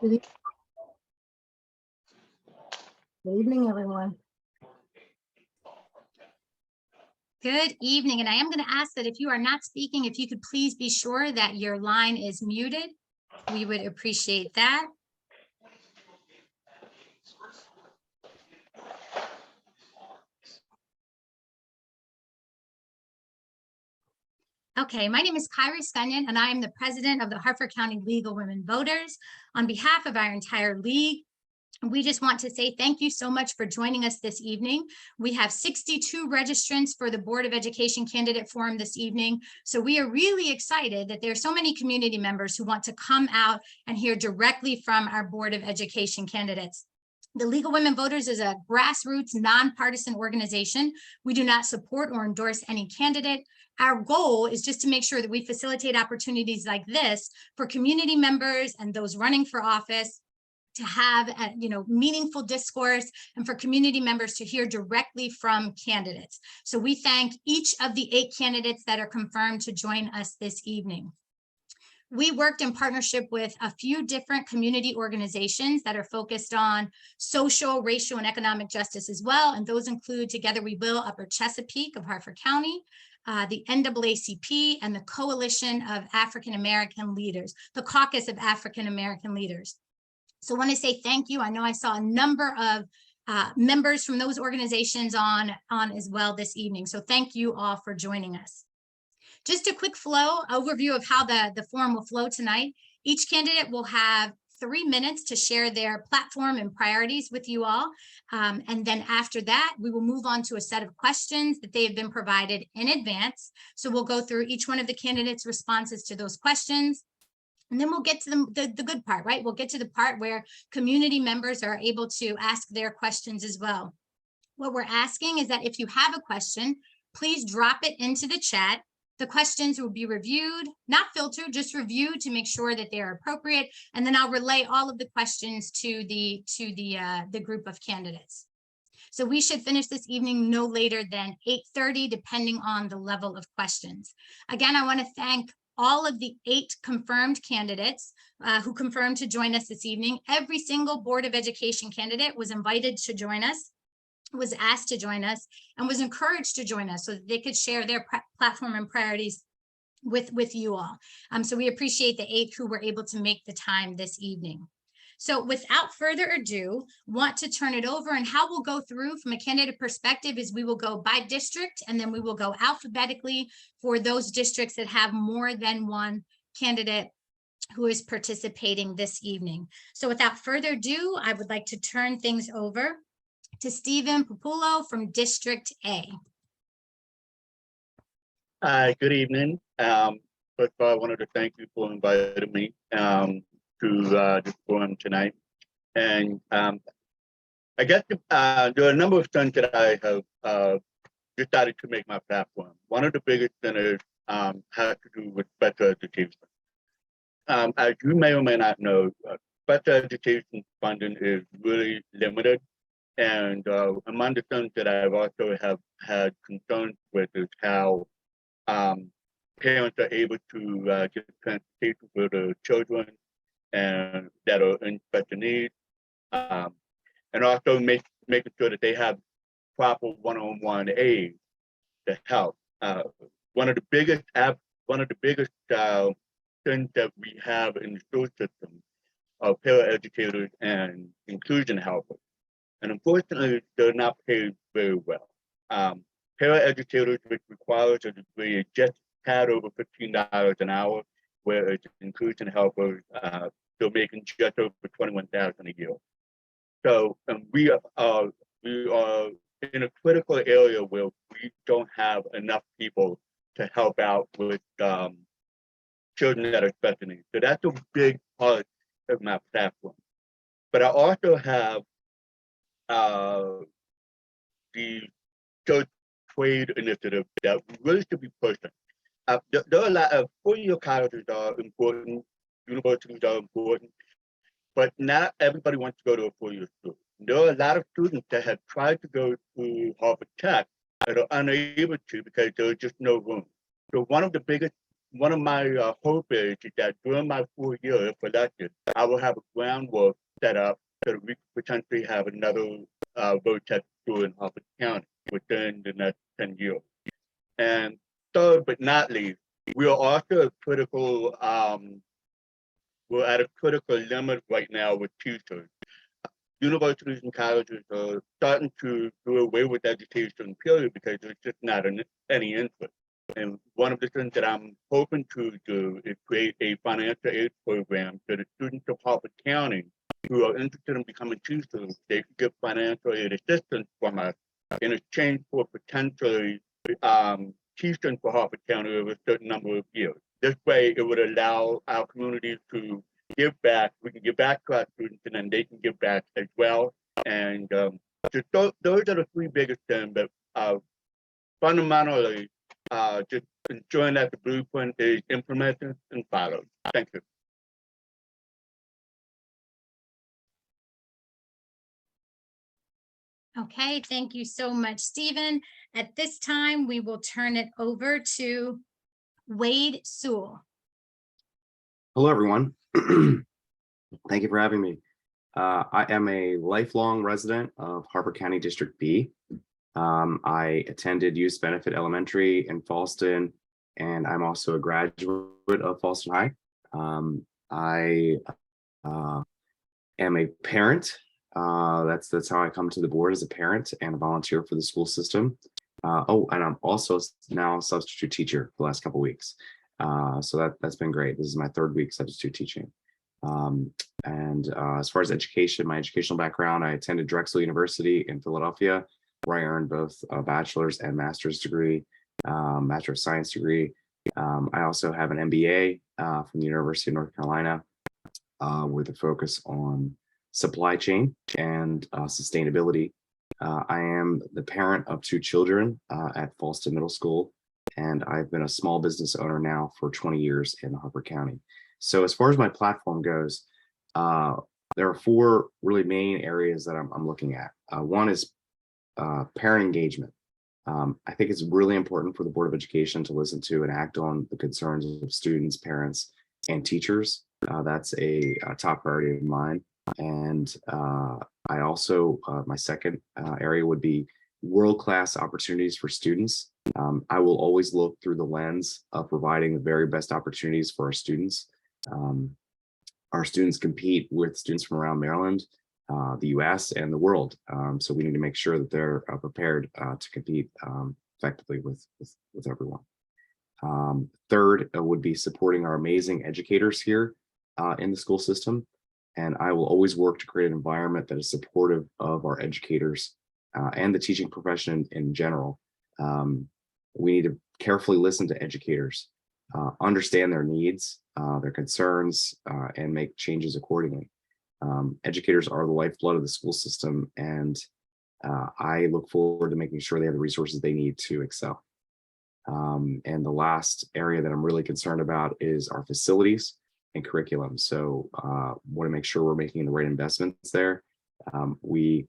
Good e- good evening, everyone. Good evening, and I am going to ask that if you are not speaking, if you could please be sure that your line is muted. We would appreciate that. Okay, my name is Kyrie Skunyon, and I am the president of the Harford County League of Women Voters. On behalf of our entire league, we just want to say thank you so much for joining us this evening. We have 62 registrants for the Board of Education Candidate Forum this evening. So we are really excited that there are so many community members who want to come out and hear directly from our Board of Education candidates. The League of Women Voters is a grassroots, nonpartisan organization. We do not support or endorse any candidate. Our goal is just to make sure that we facilitate opportunities like this for community members and those running for office to have a, meaningful discourse, and for community members to hear directly from candidates. So we thank each of the 8 candidates that are confirmed to join us this evening. We worked in partnership with a few different community organizations that are focused on social, racial, and economic justice as well. And those include Together We Will Upper Chesapeake of Harford County, the NAACP, and the Coalition of African American Leaders, the Caucus of African American Leaders. So I want to say thank you. I know I saw a number of members from those organizations on as well this evening. So thank you all for joining us. Just a quick overview of how the forum will flow tonight. Each candidate will have 3 minutes to share their platform and priorities with you all. And then after that, we will move on to a set of questions that they have been provided in advance. So we'll go through each one of the candidates' responses to those questions. And then we'll get to the good part, right? We'll get to the part where community members are able to ask their questions as well. What we're asking is that if you have a question, please drop it into the chat. The questions will be reviewed, not filtered, just reviewed to make sure that they're appropriate. And then I'll relay all of the questions to the group of candidates. So we should finish this evening no later than 8:30, depending on the level of questions. Again, I want to thank all of the 8 confirmed candidates who confirmed to join us this evening. Every single Board of Education candidate was invited to join us, was asked to join us, and was encouraged to join us so that they could share their platform and priorities with you all. So we appreciate the 8 who were able to make the time this evening. So without further ado, want to turn it over, and how we'll go through from a candidate perspective is we will go by district, and then we will go alphabetically for those districts that have more than one candidate who is participating this evening. So without further ado, I would like to turn things over to Stephen Populo from District A. Hi, good evening. First of all, I wanted to thank you for inviting me to this forum tonight. And I guess there are a number of things that I have decided to make my platform. One of the biggest things has to do with special education. As you may or may not know, special education funding is really limited. And among the things that I've also have had concerns with is how parents are able to get transportation for their children and that are in special needs, and also making sure that they have proper one-on-one aid to help. One of the biggest things that we have in the school system are paraeducators and inclusion helpers, and unfortunately, they're not paid very well. Paraeducators, which requires a degree, just had over $15 an hour, whereas inclusion helpers, they're making just over $21,000 a year. So we are in a critical area where we don't have enough people to help out with children that are special needs. So that's a big part of my platform. But I also have the church trade initiative that we really should be pushing. There are a lot of 4-year colleges are important, universities are important, but not everybody wants to go to a 4-year school. There are a lot of students that have tried to go to Harvard Tech that are unable to because there's just no room. So one of the biggest one of my hope is that during my 4 year, if elected, I will have a groundwork set up so that we could potentially have another VOTEC school in Harford County within the next 10 years. And third but not least, we are also we're at a critical limit right now with teachers. Universities and colleges are starting to do away with education, period, because there's just not any interest. And one of the things that I'm hoping to do is create a financial aid program so the students of Harford County who are interested in becoming teachers, they can get financial aid assistance from us in exchange for potentially teaching for Harford County over a certain number of years. This way, it would allow our communities to give back. We can give back to our students, and then they can give back as well. And just those are the three biggest things. But fundamentally, just ensuring that the blueprint is implemented and followed. Thank you. Okay, thank you so much, Stephen. At this time, we will turn it over to Wade Sewell. Hello, everyone. Thank you for having me. I am a lifelong resident of Harford County District B. I attended Youth Benefit Elementary in Fallston, and I'm also a graduate of Fallston High. I am a parent. That's how I come to the board, as a parent and a volunteer for the school system. And I'm also now a substitute teacher for the last couple of weeks. So that's been great. This is my third week substitute teaching. As far as education, my educational background, I attended Drexel University in Philadelphia, where I earned both a bachelor's and master's degree, Master of Science degree. I also have an MBA from the University of North Carolina with a focus on supply chain and sustainability. I am the parent of 2 children at Fallston Middle School, and I've been a small business owner now for 20 years in Harford County. So as far as my platform goes, there are 4 really main areas that I'm looking at. One is parent engagement. I think it's really important for the Board of Education to listen to and act on the concerns of students, parents, and teachers. That's a top priority of mine. And I also, my second area would be world-class opportunities for students. I will always look through the lens of providing the very best opportunities for our students. Our students compete with students from around Maryland, the US, and the world. So we need to make sure that they're prepared to compete effectively with everyone. Third would be supporting our amazing educators here in the school system. And I will always work to create an environment that is supportive of our educators and the teaching profession in general. We need to carefully listen to educators, understand their needs, their concerns, and make changes accordingly. Educators are the lifeblood of the school system, and I look forward to making sure they have the resources they need to excel. And the last area that I'm really concerned about is our facilities and curriculum. So want to make sure we're making the right investments there. We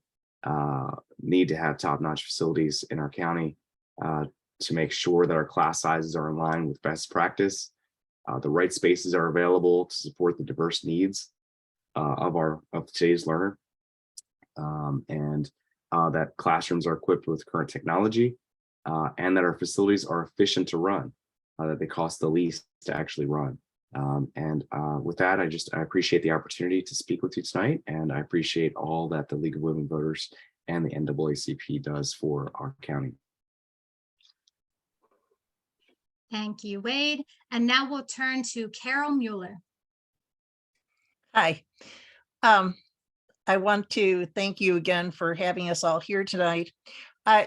need to have top-notch facilities in our county to make sure that our class sizes are in line with best practice. The right spaces are available to support the diverse needs of today's learner, and that classrooms are equipped with current technology, and that our facilities are efficient to run, that they cost the least to actually run. With that, I appreciate the opportunity to speak with you tonight, and I appreciate all that the League of Women Voters and the NAACP does for our county. Thank you, Wade. And now we'll turn to Carol Mueller. Hi. I want to thank you again for having us all here tonight.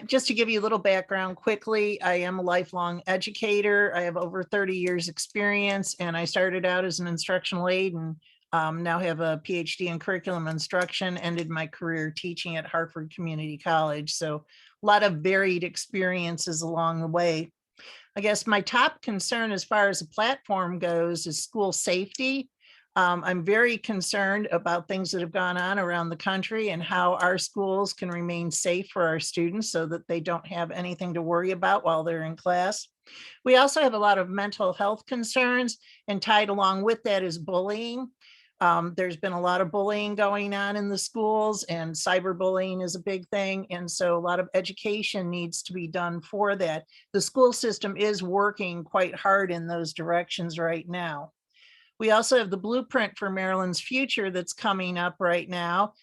Just to give you a little background quickly, I am a lifelong educator. I have over 30 years experience, and I started out as an instructional aide and now have a PhD in curriculum instruction, ended my career teaching at Harford Community College. So a lot of varied experiences along the way. I guess my top concern as far as the platform goes is school safety. I'm very concerned about things that have gone on around the country and how our schools can remain safe for our students so that they don't have anything to worry about while they're in class. We also have a lot of mental health concerns, and tied along with that is bullying. There's been a lot of bullying going on in the schools, and cyberbullying is a big thing. And so a lot of education needs to be done for that. The school system is working quite hard in those directions right now. We also have the blueprint for Maryland's future that's coming up right now.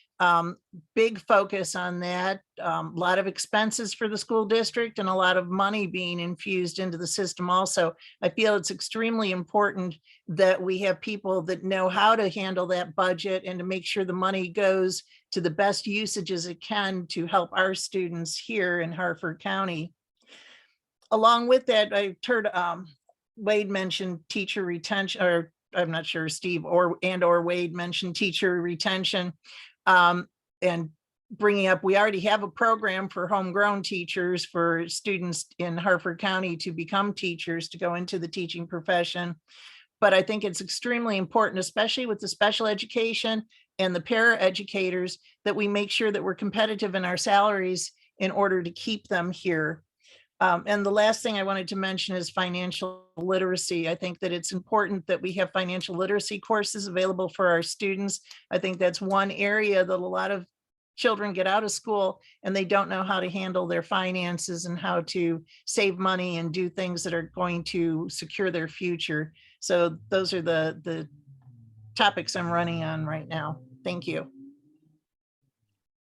Big focus on that. A lot of expenses for the school district and a lot of money being infused into the system also. I feel it's extremely important that we have people that know how to handle that budget and to make sure the money goes to the best usage as it can to help our students here in Harford County. Along with that, I heard Wade mentioned teacher retention, or I'm not sure Steve or Wade mentioned teacher retention, and bringing up, we already have a program for homegrown teachers for students in Harford County to become teachers, to go into the teaching profession. But I think it's extremely important, especially with the special education and the para educators, that we make sure that we're competitive in our salaries in order to keep them here. And the last thing I wanted to mention is financial literacy. I think that it's important that we have financial literacy courses available for our students. I think that's one area that a lot of children get out of school and they don't know how to handle their finances and how to save money and do things that are going to secure their future. So those are the topics I'm running on right now. Thank you.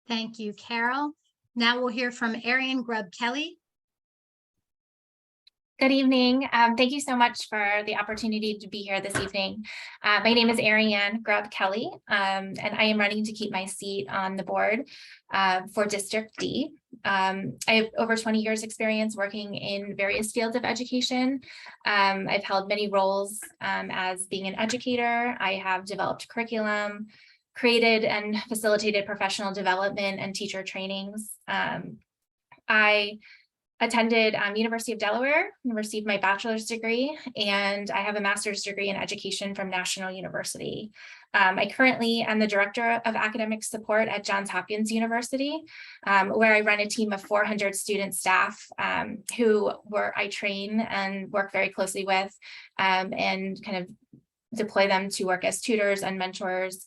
Thank you, Carol. Now we'll hear from Arian Grubb-Kelly. Good evening. Thank you so much for the opportunity to be here this evening. My name is Ariane Grubb-Kelly, and I am running to keep my seat on the board for District D. I have over 20 years experience working in various fields of education. I've held many roles as being an educator. I have developed curriculum, created and facilitated professional development and teacher trainings. I attended University of Delaware and received my bachelor's degree, and I have a master's degree in education from National University. I currently am the director of academic support at Johns Hopkins University, where I run a team of 400 student staff who I train and work very closely with, and kind of deploy them to work as tutors and mentors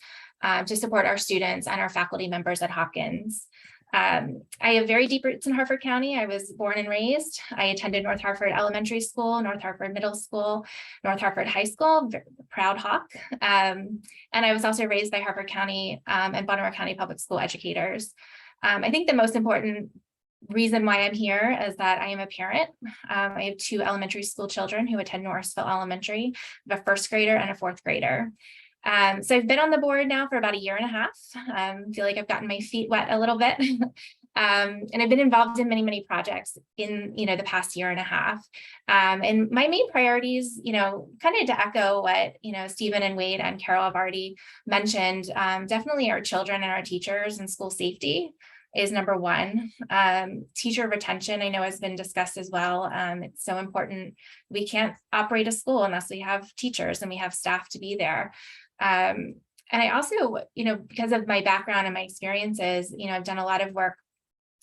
to support our students and our faculty members at Hopkins. I have very deep roots in Harford County. I was born and raised. I attended North Harford Elementary School, North Harford Middle School, North Harford High School, proud Hawk. And I was also raised by Harford County and Baltimore County Public School educators. I think the most important reason why I'm here is that I am a parent. I have 2 elementary school children who attend Norrisville Elementary. I have a 1st grader and a 4th grader. So I've been on the board now for about 1.5 years. Feel like I've gotten my feet wet a little bit. And I've been involved in many, many projects in, the past 1.5 years. And my main priorities, kind of to echo what, Stephen and Wade and Carol have already mentioned, definitely our children and our teachers and school safety is number 1. Teacher retention, I know, has been discussed as well. It's so important. We can't operate a school unless we have teachers and we have staff to be there. And I also, because of my background and my experiences, I've done a lot of work,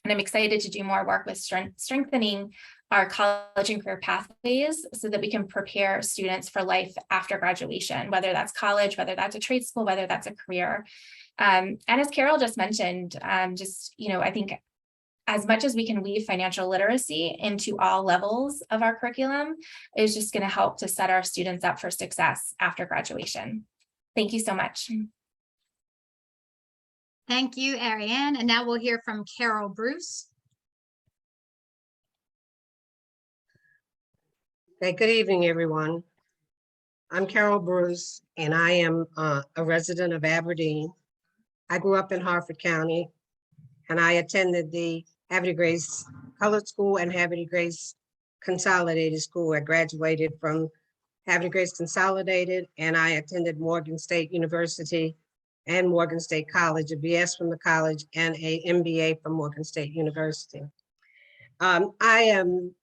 and I'm excited to do more work with strengthening our college and career pathways so that we can prepare students for life after graduation, whether that's college, whether that's a trade school, whether that's a career. And as Carol just mentioned, I think as much as we can weave financial literacy into all levels of our curriculum is just going to help to set our students up for success after graduation. Thank you so much. Thank you, Ariane. And now we'll hear from Carol Bruce. Okay, good evening, everyone. I'm Carol Bruce, and I am a resident of Aberdeen. I grew up in Harford County, and I attended the Havre de Grace Colored School and Havre de Grace Consolidated School. I graduated from Havre de Grace Consolidated, and I attended Morgan State University and Morgan State College, a BS from the college and a MBA from Morgan State University. I am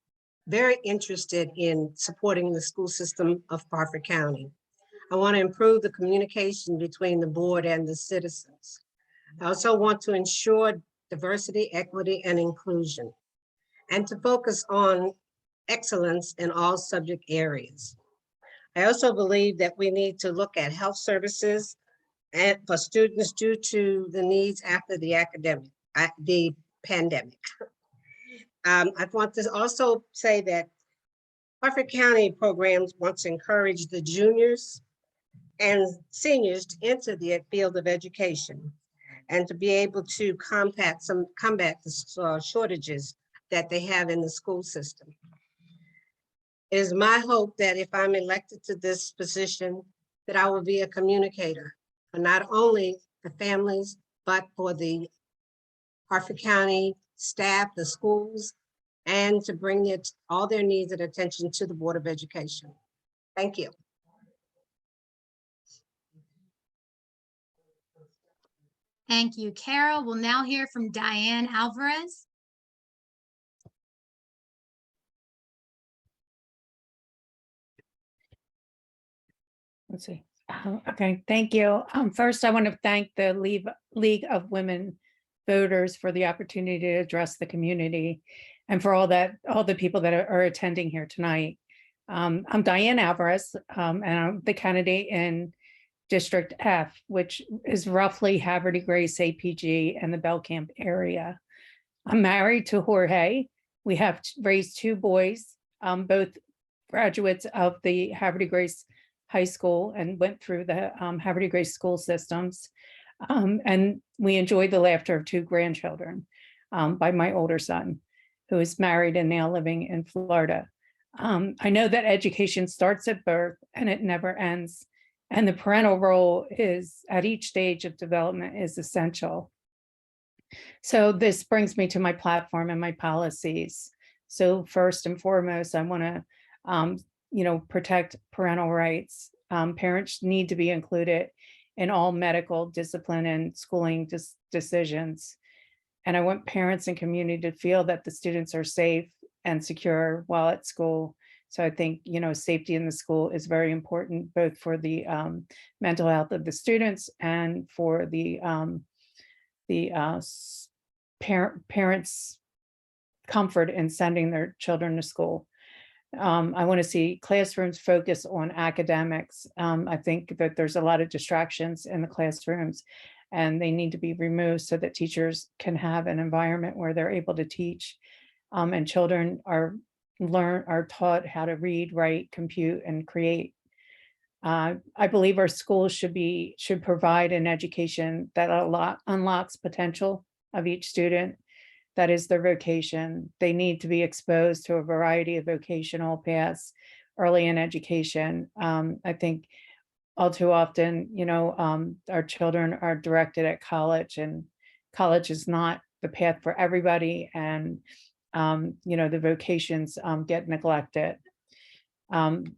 very interested in supporting the school system of Harford County. I want to improve the communication between the board and the citizens. I also want to ensure diversity, equity, and inclusion, and to focus on excellence in all subject areas. I also believe that we need to look at health services and for students due to the needs after the pandemic. I want to also say that Harford County programs want to encourage the juniors and seniors to enter the field of education and to be able to combat the shortages that they have in the school system. It is my hope that if I'm elected to this position, that I will be a communicator for not only the families, but for the Harford County staff, the schools, and to bring all their needs and attention to the Board of Education. Thank you. Thank you, Carol. We'll now hear from Diane Alvarez. Let's see. Okay, thank you. First, I want to thank the League of Women Voters for the opportunity to address the community and for all the people that are attending here tonight. I'm Diane Alvarez, and I'm the candidate in District F, which is roughly Haverty Grace, APG, and the Belcamp area. I'm married to Jorge. We have raised 2 boys, both graduates of the Haverty Grace High School and went through the Haverty Grace school systems. And we enjoyed the laughter of 2 grandchildren by my older son, who is married and now living in Florida. I know that education starts at birth and it never ends. And the parental role is at each stage of development is essential. So this brings me to my platform and my policies. So first and foremost, I want to protect parental rights. Parents need to be included in all medical, discipline, and schooling decisions. And I want parents and community to feel that the students are safe and secure while at school. So I think, safety in the school is very important, both for the mental health of the students and for the parents' comfort in sending their children to school. I want to see classrooms focus on academics. I think that there's a lot of distractions in the classrooms and they need to be removed so that teachers can have an environment where they're able to teach and children are taught how to read, write, compute, and create. I believe our schools should provide an education that unlocks potential of each student. That is their vocation. They need to be exposed to a variety of vocational paths early in education. I think all too often, our children are directed at college, and college is not the path for everybody. And, the vocations get neglected. And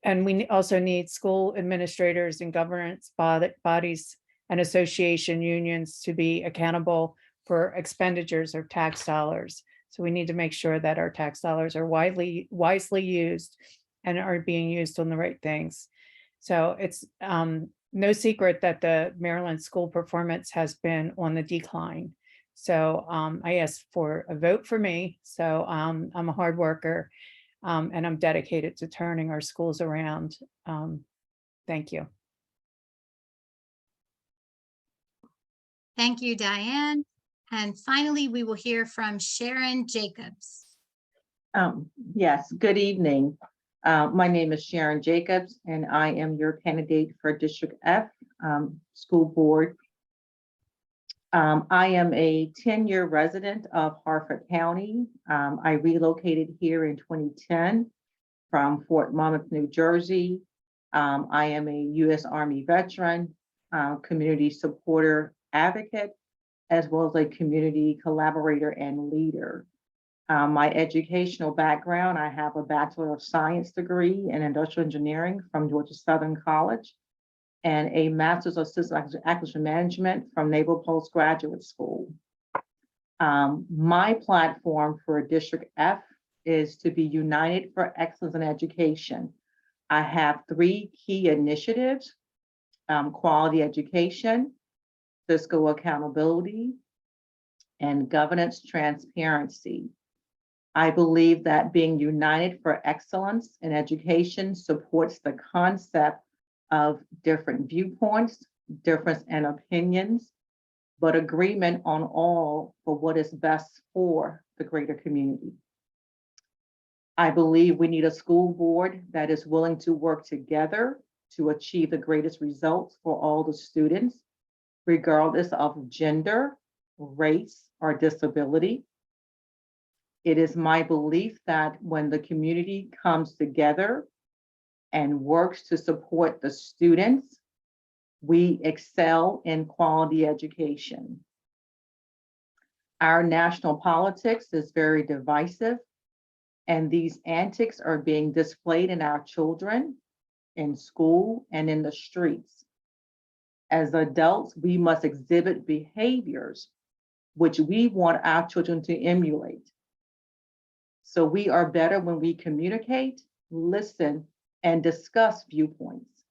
we also need school administrators and governance bodies and association unions to be accountable for expenditures of tax dollars. So we need to make sure that our tax dollars are wisely used and are being used on the right things. So it's no secret that the Maryland school performance has been on the decline. So I asked for a vote for me. So I'm a hard worker and I'm dedicated to turning our schools around. Thank you. Thank you, Diane. And finally, we will hear from Sharon Jacobs. Yes, good evening. My name is Sharon Jacobs, and I am your candidate for District F School Board. I am a 10-year resident of Harford County. I relocated here in 2010 from Fort Monmouth, New Jersey. I am a U.S. Army veteran, community supporter advocate, as well as a community collaborator and leader. My educational background, I have a Bachelor of Science degree in Industrial Engineering from Georgia Southern College and a Master's of Systems Acquisition Management from Naval Postgraduate School. My platform for District F is to be united for excellence in education. I have 3 key initiatives: quality education, fiscal accountability, and governance transparency. I believe that being united for excellence in education supports the concept of different viewpoints, difference in opinions, but agreement on all for what is best for the greater community. I believe we need a school board that is willing to work together to achieve the greatest results for all the students, regardless of gender, race, or disability. It is my belief that when the community comes together and works to support the students, we excel in quality education. Our national politics is very divisive, and these antics are being displayed in our children, in school, and in the streets. As adults, we must exhibit behaviors which we want our children to emulate. So we are better when we communicate, listen, and discuss viewpoints.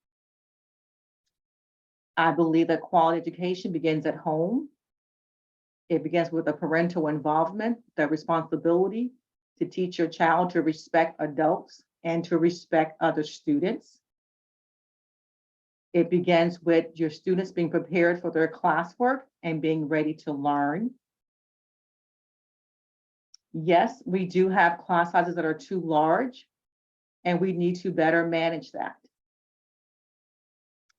I believe that quality education begins at home. It begins with the parental involvement, the responsibility to teach your child to respect adults and to respect other students. It begins with your students being prepared for their classwork and being ready to learn. Yes, we do have class sizes that are too large, and we need to better manage that.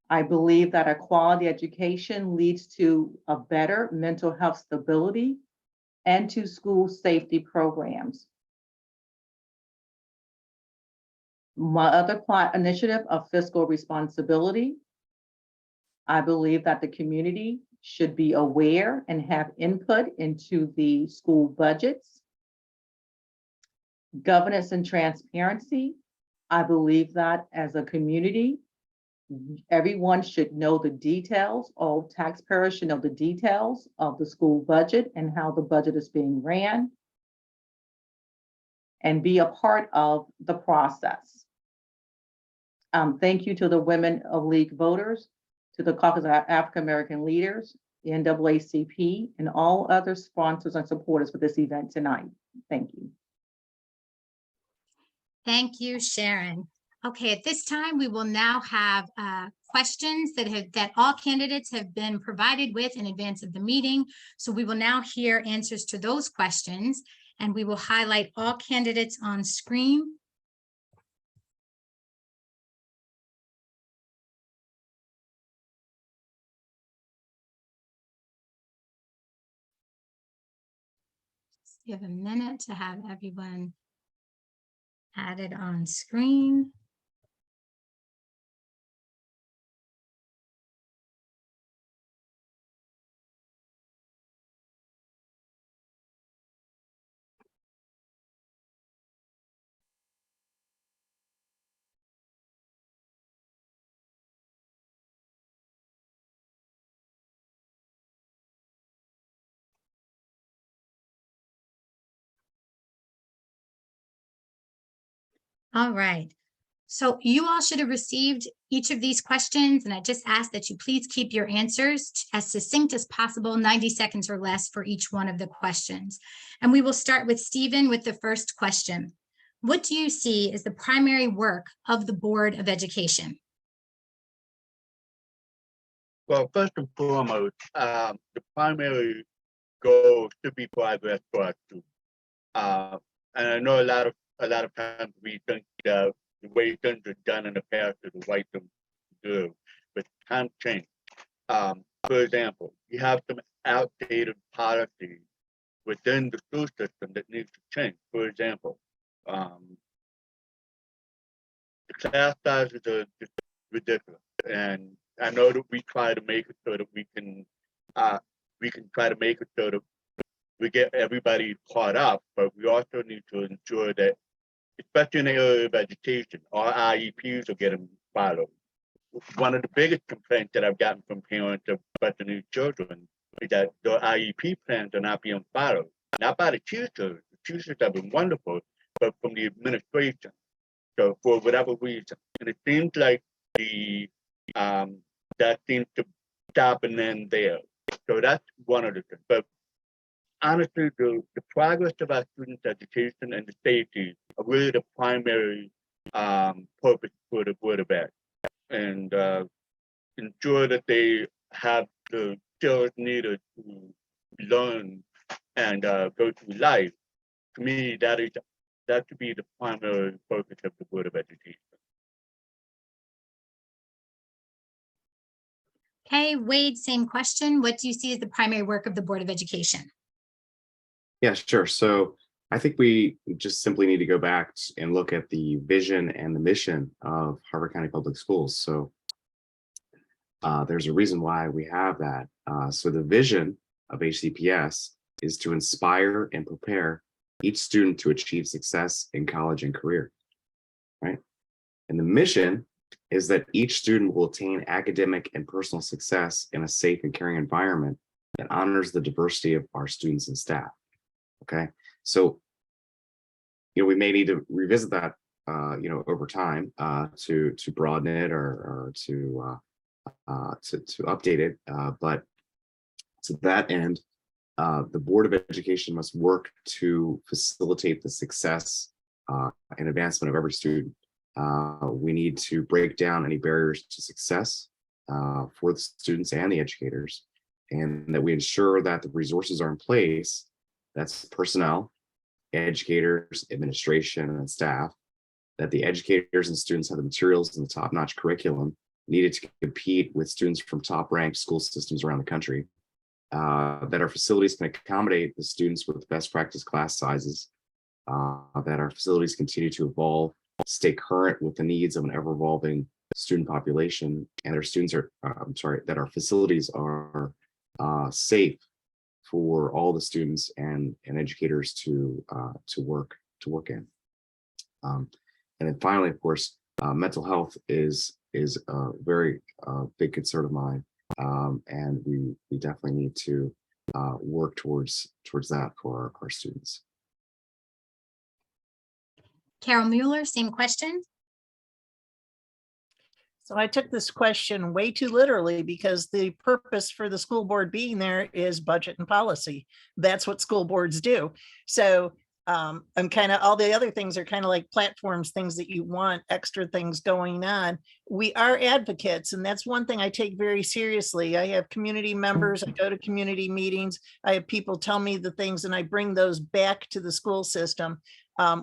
I believe that a quality education leads to a better mental health stability and to school safety programs. My other initiative of fiscal responsibility, I believe that the community should be aware and have input into the school budgets. Governance and transparency, I believe that as a community, everyone should know the details, all taxpayers should know the details of the school budget and how the budget is being ran, and be a part of the process. Thank you to the Women of League voters, to the Caucus of African American Leaders, the NAACP, and all other sponsors and supporters for this event tonight. Thank you. Thank you, Sharon. Okay, at this time, we will now have questions that all candidates have been provided with in advance of the meeting. So we will now hear answers to those questions, and we will highlight all candidates on screen. Just give a minute to have everyone added on screen. All right. So you all should have received each of these questions, and I just ask that you please keep your answers as succinct as possible, 90 seconds or less for each one of the questions. And we will start with Stephen with the first question. What do you see as the primary work of the Board of Education? Well, first and foremost, the primary goal should be progress for our students. And I know a lot of times we think that the way things are done in the past is the right thing to do, but times change. For example, you have some outdated policies within the school system that needs to change. For example, the class sizes are just ridiculous, and I know that we try to make it so that we can try to make it so that we get everybody caught up, but we also need to ensure that, especially in the area of education, our IEPs are getting followed. One of the biggest complaints that I've gotten from parents of special needs children is that their IEP plans are not being followed, not by the teachers. The teachers have been wonderful, but from the administration. So for whatever reason, and it seems like the that seems to stop and end there. So that's one of the things. But honestly, the progress of our students' education and the safety are really the primary purpose for the Board of Ed, and ensure that they have the skills needed to learn and go through life. To me, that should be the primary focus of the Board of Education. Okay, Wade, same question. What do you see as the primary work of the Board of Education? Yeah, sure. So I think we just simply need to go back and look at the vision and the mission of Harford County Public Schools. So there's a reason why we have that. So the vision of HCPS is to inspire and prepare each student to achieve success in college and career, right? And the mission is that each student will attain academic and personal success in a safe and caring environment that honors the diversity of our students and staff. Okay, so we may need to revisit that over time to broaden it or to update it, but to that end, the Board of Education must work to facilitate the success and advancement of every student. We need to break down any barriers to success for the students and the educators, and that we ensure that the resources are in place. That's personnel, educators, administration, and staff, that the educators and students have the materials and the top-notch curriculum needed to compete with students from top-ranked school systems around the country, that our facilities can accommodate the students with best practice class sizes, that our facilities continue to evolve, stay current with the needs of an ever-evolving student population, and that our facilities are safe for all the students and educators to work in. And then finally, of course, mental health is a very big concern of mine, and we definitely need to work towards that for our students. Carol Mueller, same question. So I took this question way too literally because the purpose for the school board being there is budget and policy. That's what school boards do. So I'm kind of, all the other things are kind of like platforms, things that you want, extra things going on. We are advocates, and that's one thing I take very seriously. I have community members, I go to community meetings, I have people tell me the things, and I bring those back to the school system.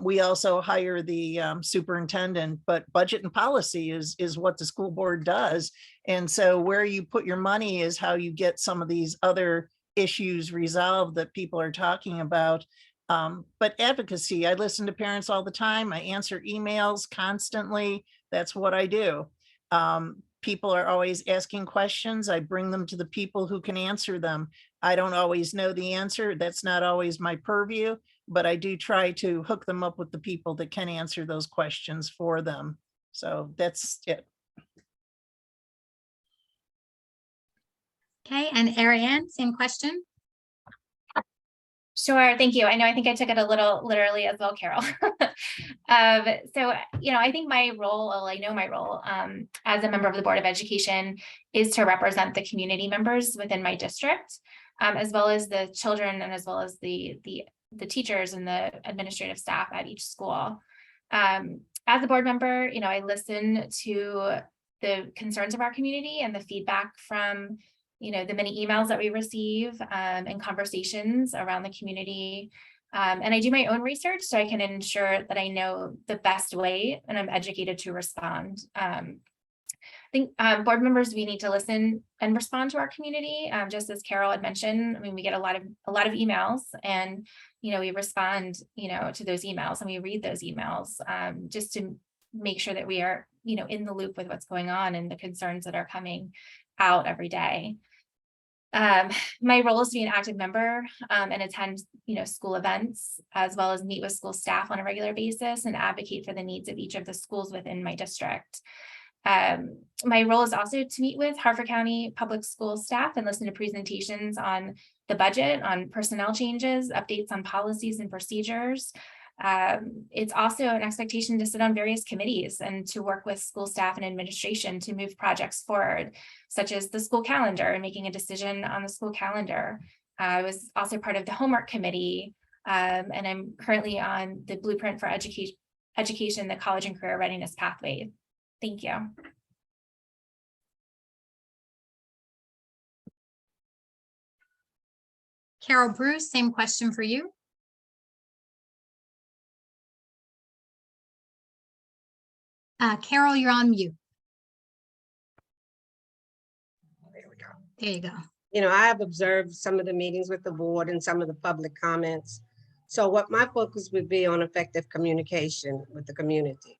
We also hire the superintendent, but budget and policy is what the school board does. And so where you put your money is how you get some of these other issues resolved that people are talking about. But advocacy, I listen to parents all the time. I answer emails constantly. That's what I do. People are always asking questions. I bring them to the people who can answer them. I don't always know the answer. That's not always my purview, but I do try to hook them up with the people that can answer those questions for them. So that's it. Okay, and Ariane, same question. Sure, thank you. I think I took it a little literally as well, Carol. So, I think my role, I know my role as a member of the Board of Education is to represent the community members within my district, as well as the children and as well as the teachers and the administrative staff at each school. As a board member, I listen to the concerns of our community and the feedback from the many emails that we receive and conversations around the community. And I do my own research so I can ensure that I know the best way and I'm educated to respond. I think board members, we need to listen and respond to our community. Just as Carol had mentioned, we get a lot of emails, and we respond to those emails, and we read those emails just to make sure that we are in the loop with what's going on and the concerns that are coming out every day. My role is to be an active member and attend school events, as well as meet with school staff on a regular basis and advocate for the needs of each of the schools within my district. My role is also to meet with Harford County Public School staff and listen to presentations on the budget, on personnel changes, updates on policies and procedures, It's also an expectation to sit on various committees and to work with school staff and administration to move projects forward, such as the school calendar and making a decision on the school calendar. I was also part of the homework committee, and I'm currently on the Blueprint for Education, the College and Career Readiness Pathway. Thank you. Carol Bruce, same question for you. Carol, you're on mute. There we go. There you go. You know, I have observed some of the meetings with the board and some of the public comments. So what my focus would be on effective communication with the community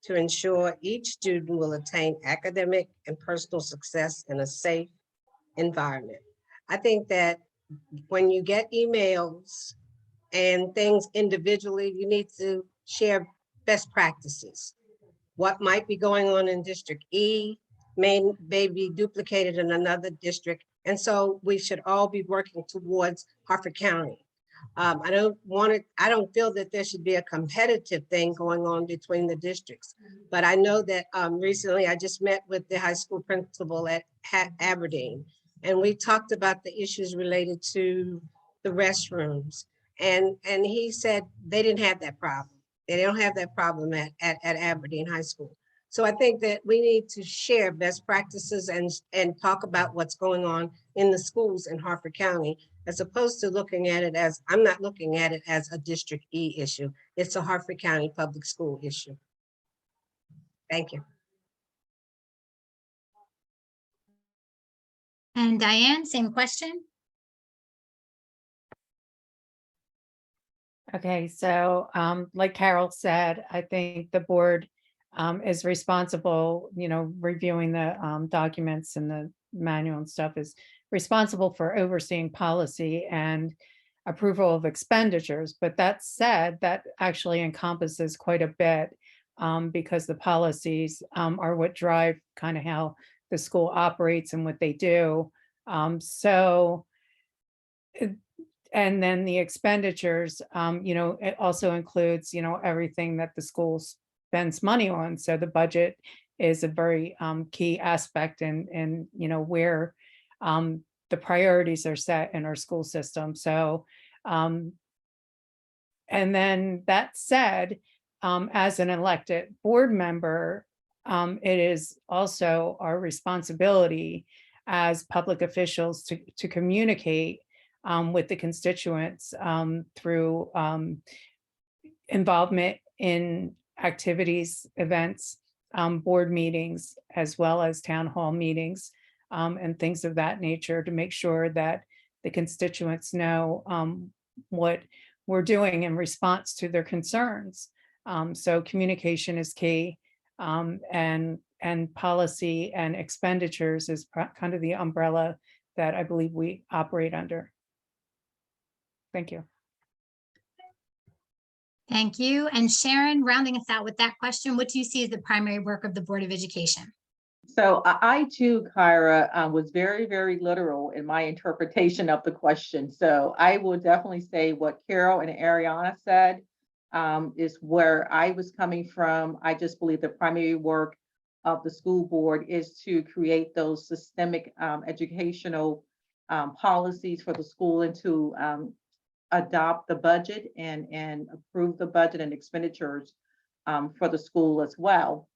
to ensure each student will attain academic and personal success in a safe environment. I think that when you get emails and things individually, you need to share best practices. What might be going on in District E may be duplicated in another district. And so we should all be working towards Harford County. I don't feel that there should be a competitive thing going on between the districts. But I know that recently I just met with the high school principal at Aberdeen, and we talked about the issues related to the restrooms. And he said they didn't have that problem. They don't have that problem at Aberdeen High School. So I think that we need to share best practices and talk about what's going on in the schools in Harford County, as opposed to looking at it as, I'm not looking at it as a District E issue. It's a Harford County public school issue. Thank you. And Diane, same question. Okay, so like Carol said, I think the board is responsible, reviewing the documents and the manual and stuff, is responsible for overseeing policy and approval of expenditures. But that said, that actually encompasses quite a bit because the policies are what drive kind of how the school operates and what they do. And then the expenditures, it also includes, everything that the school spends money on. So the budget is a very key aspect in where the priorities are set in our school system. So, and then that said, as an elected board member, it is also our responsibility as public officials to communicate with the constituents through involvement in activities, events, board meetings, as well as town hall meetings and things of that nature, to make sure that the constituents know what we're doing in response to their concerns. So communication is key, and policy and expenditures is kind of the umbrella that I believe we operate under. Thank you. Thank you. And Sharon, rounding us out with that question, what do you see as the primary work of the Board of Education? So I too, Kyra, was very, very literal in my interpretation of the question. So I will definitely say what Carol and Ariana said is where I was coming from. I just believe the primary work of the school board is to create those systemic educational policies for the school and to adopt the budget and approve the budget and expenditures for the school as well.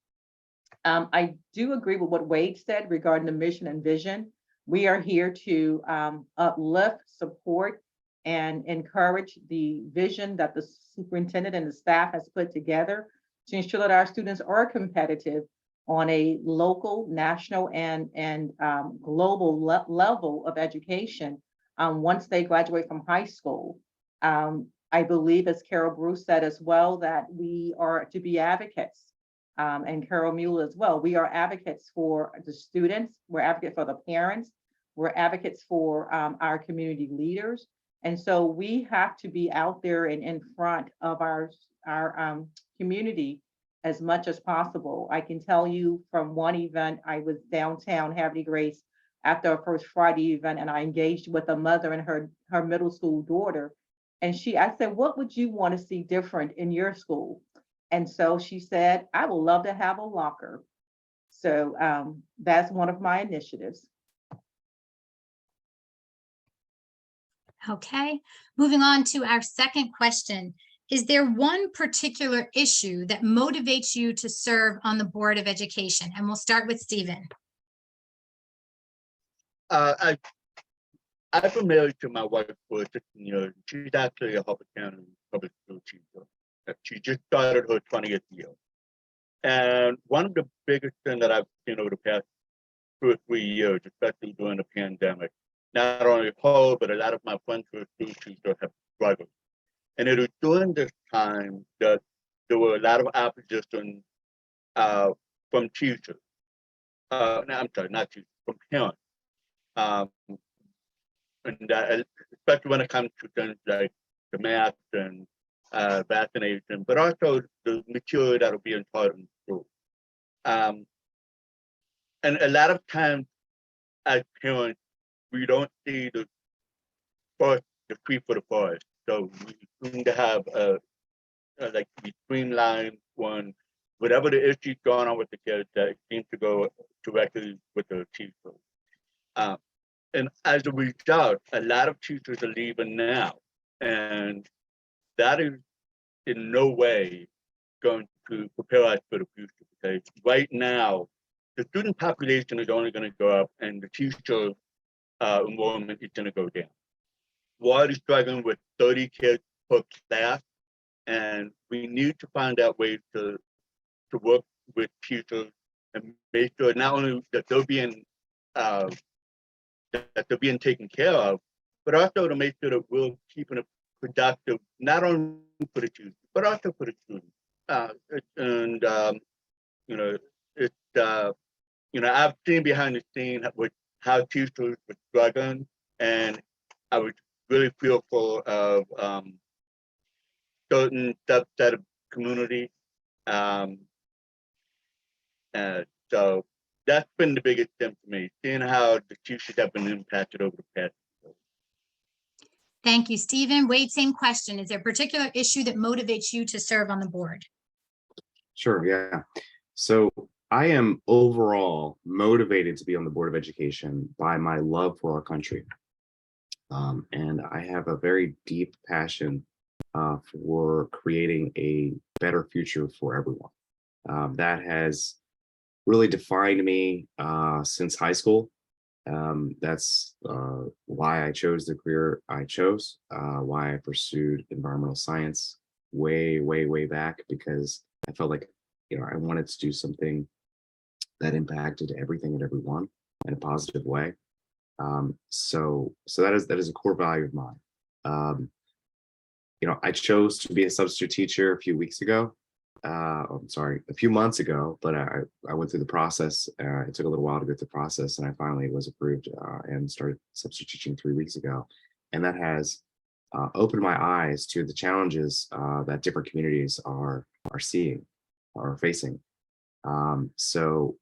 I do agree with what Wade said regarding the mission and vision. We are here to uplift, support, and encourage the vision that the superintendent and the staff has put together to ensure that our students are competitive on a local, national, and global level of education once they graduate from high school. I believe, as Carol Bruce said as well, that we are to be advocates. And Carol Mueller as well. We are advocates for the students, we're advocates for the parents, we're advocates for our community leaders. And so we have to be out there and in front of our community as much as possible. I can tell you from one event, I was downtown Havre de Grace after our first Friday event, and I engaged with a mother and her middle school daughter. And I said, what would you want to see different in your school? And so she said, I would love to have a locker. So that's one of my initiatives. Okay, moving on to our second question. Is there one particular issue that motivates you to serve on the Board of Education? And we'll start with Stephen. I've been married to my wife for 16 years. She's actually a Harford County public school teacher. She just started her 20th year. And one of the biggest things that I've seen over the past 2 or 3 years, especially during the pandemic, not only her, but a lot of my friends who are school teachers have struggled. And it was during this time that there were a lot of opposition from teachers. No, I'm sorry, not teachers, from parents. And especially when it comes to things like the mask and vaccination, but also the material that will be taught in school. And a lot of times as parents, we don't see the tree for the forest. So we seem to have like we streamline one, whatever the issue's going on with the kids, that it seems to go directly with the teacher. And as a result, a lot of teachers are leaving now. And that is in no way going to prepare us for the future, because right now, the student population is only going to go up and the teacher enrollment is going to go down. We're already struggling with 30 kids per class, and we need to find out ways to work with teachers and make sure not only that they're being taken care of, but also to make sure that we're keeping it productive, not only for the teachers, but also for the students. I've seen behind the scene with how teachers were struggling, and I was really fearful of certain subset of community. So that's been the biggest thing for me, seeing how the teachers have been impacted over the past. Thank you, Stephen. Wade, same question. Is there a particular issue that motivates you to serve on the board? Sure, yeah. So I am overall motivated to be on the Board of Education by my love for our country. And I have a very deep passion for creating a better future for everyone. That has really defined me since high school. That's why I chose the career I chose, why I pursued environmental science way back, because I felt like, I wanted to do something that impacted everything and everyone in a positive way. So that is a core value of mine. I chose to be a substitute teacher a few months ago, but I went through the process. It took a little while to go through the process, and I finally was approved and started substitute teaching 3 weeks ago. And that has opened my eyes to the challenges that different communities are facing. So,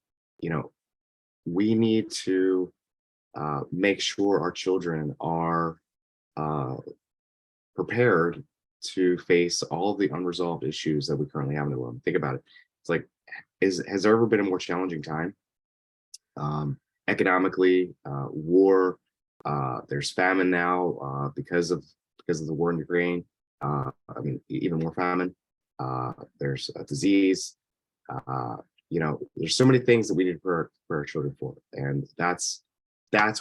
we need to make sure our children are prepared to face all of the unresolved issues that we currently have in the world. Think about it. It's like, has there ever been a more challenging time? Economically, war, there's famine now because of the war in Ukraine. Even more famine. There's a disease. There's so many things that we need for our children for, and that's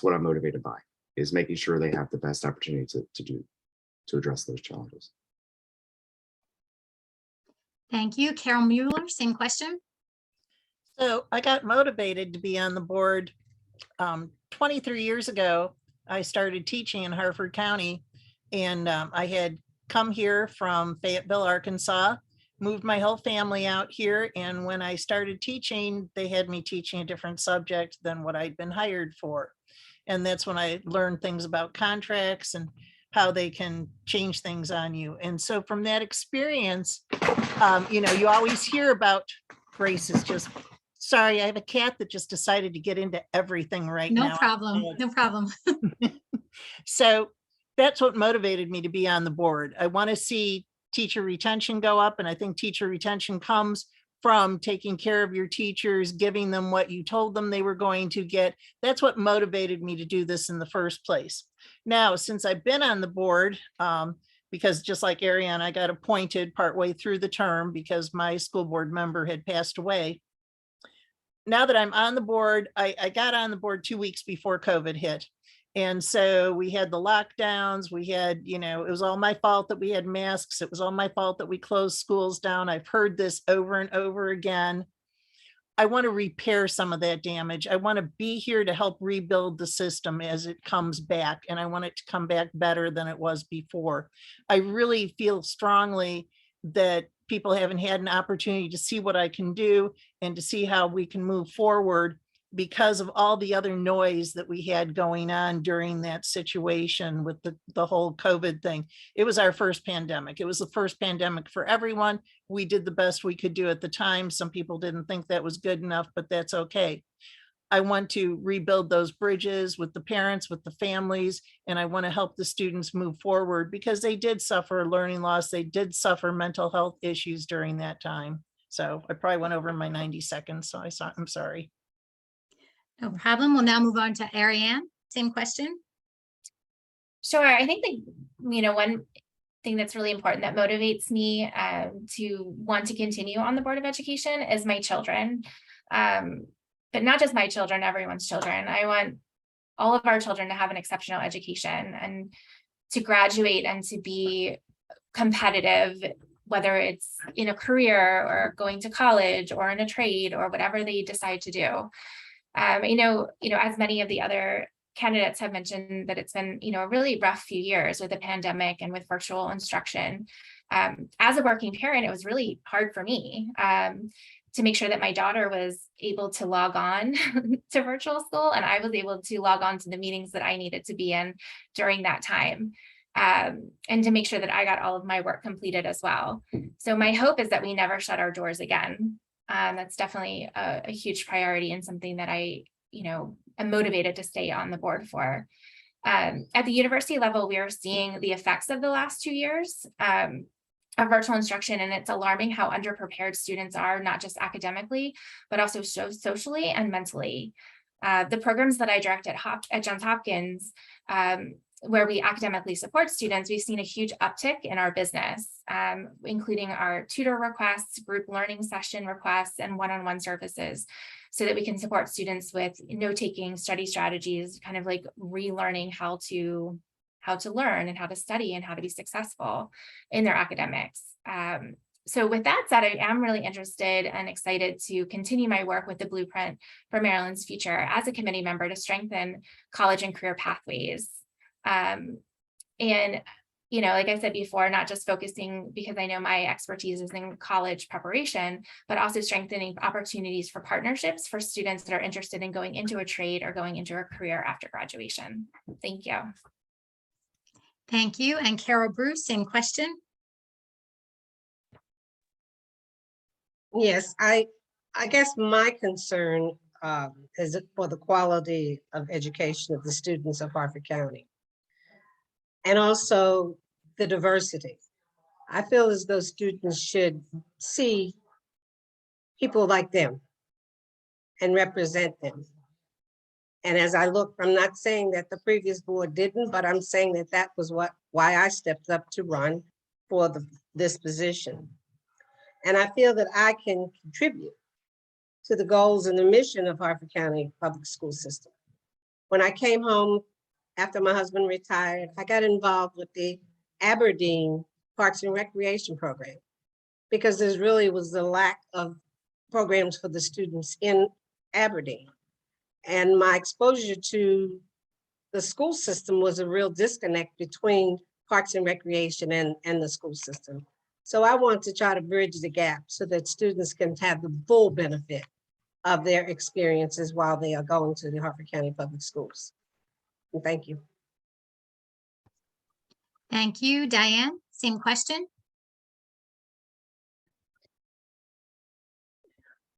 what I'm motivated by, is making sure they have the best opportunity to address those challenges. Thank you. Carol Mueller, same question. So I got motivated to be on the board 23 years ago. I started teaching in Harford County, and I had come here from Fayetteville, Arkansas, moved my whole family out here. And when I started teaching, they had me teaching a different subject than what I'd been hired for. And that's when I learned things about contracts and how they can change things on you. And so from that experience, you always hear about Grace is just, sorry, I have a cat that just decided to get into everything right now. No problem. No problem. So, that's what motivated me to be on the board. I want to see teacher retention go up, and I think teacher retention comes from taking care of your teachers, giving them what you told them they were going to get. That's what motivated me to do this in the first place. Now, since I've been on the board, because just like Ariane, I got appointed partway through the term because my school board member had passed away. Now that I'm on the board, I got on the board 2 weeks before COVID hit. And so we had the lockdowns, we had, it was all my fault that we had masks. It was all my fault that we closed schools down. I've heard this over and over again. I want to repair some of that damage. I want to be here to help rebuild the system as it comes back. And I want it to come back better than it was before. I really feel strongly that people haven't had an opportunity to see what I can do and to see how we can move forward because of all the other noise that we had going on during that situation with the whole COVID thing. It was our first pandemic. It was the first pandemic for everyone. We did the best we could do at the time. Some people didn't think that was good enough, but that's okay. I want to rebuild those bridges with the parents, with the families, and I want to help the students move forward because they did suffer learning loss. They did suffer mental health issues during that time. So I probably went over my 90 seconds, so I'm sorry. No problem. We'll now move on to Ariane. Same question. Sure. I think that, one thing that's really important that motivates me to want to continue on the Board of Education is my children. But not just my children, everyone's children. I want all of our children to have an exceptional education and to graduate and to be competitive, whether it's in a career or going to college or in a trade or whatever they decide to do. As many of the other candidates have mentioned that it's been, a really rough few years with the pandemic and with virtual instruction. As a working parent, it was really hard for me to make sure that my daughter was able to log on to virtual school and I was able to log on to the meetings that I needed to be in during that time. And to make sure that I got all of my work completed as well. So my hope is that we never shut our doors again. That's definitely a huge priority and something that I, am motivated to stay on the board for. At the university level, we are seeing the effects of the last 2 years of virtual instruction, and it's alarming how underprepared students are, not just academically, but also socially and mentally. The programs that I direct at Johns Hopkins, where we academically support students, we've seen a huge uptick in our business, including our tutor requests, group learning session requests, and one-on-one services, so that we can support students with note-taking, study strategies, kind of like relearning how to learn and how to study and how to be successful in their academics. So with that said, I am really interested and excited to continue my work with the Blueprint for Maryland's Future as a committee member to strengthen college and career pathways. And, like I said before, not just focusing because I know my expertise is in college preparation, but also strengthening opportunities for partnerships for students that are interested in going into a trade or going into a career after graduation. Thank you. Thank you. And Carol Bruce, same question. Yes, I guess my concern is for the quality of education of the students of Harford County. And also the diversity. I feel as though students should see people like them and represent them. And as I look, I'm not saying that the previous board didn't, but I'm saying that that was why I stepped up to run for this position. And I feel that I can contribute to the goals and the mission of Harford County Public School System. When I came home after my husband retired, I got involved with the Aberdeen Parks and Recreation Program because there really was the lack of programs for the students in Aberdeen. And my exposure to the school system was a real disconnect between Parks and Recreation and the school system. So I want to try to bridge the gap so that students can have the full benefit of their experiences while they are going to the Harford County Public Schools. And thank you. Thank you. Diane, same question.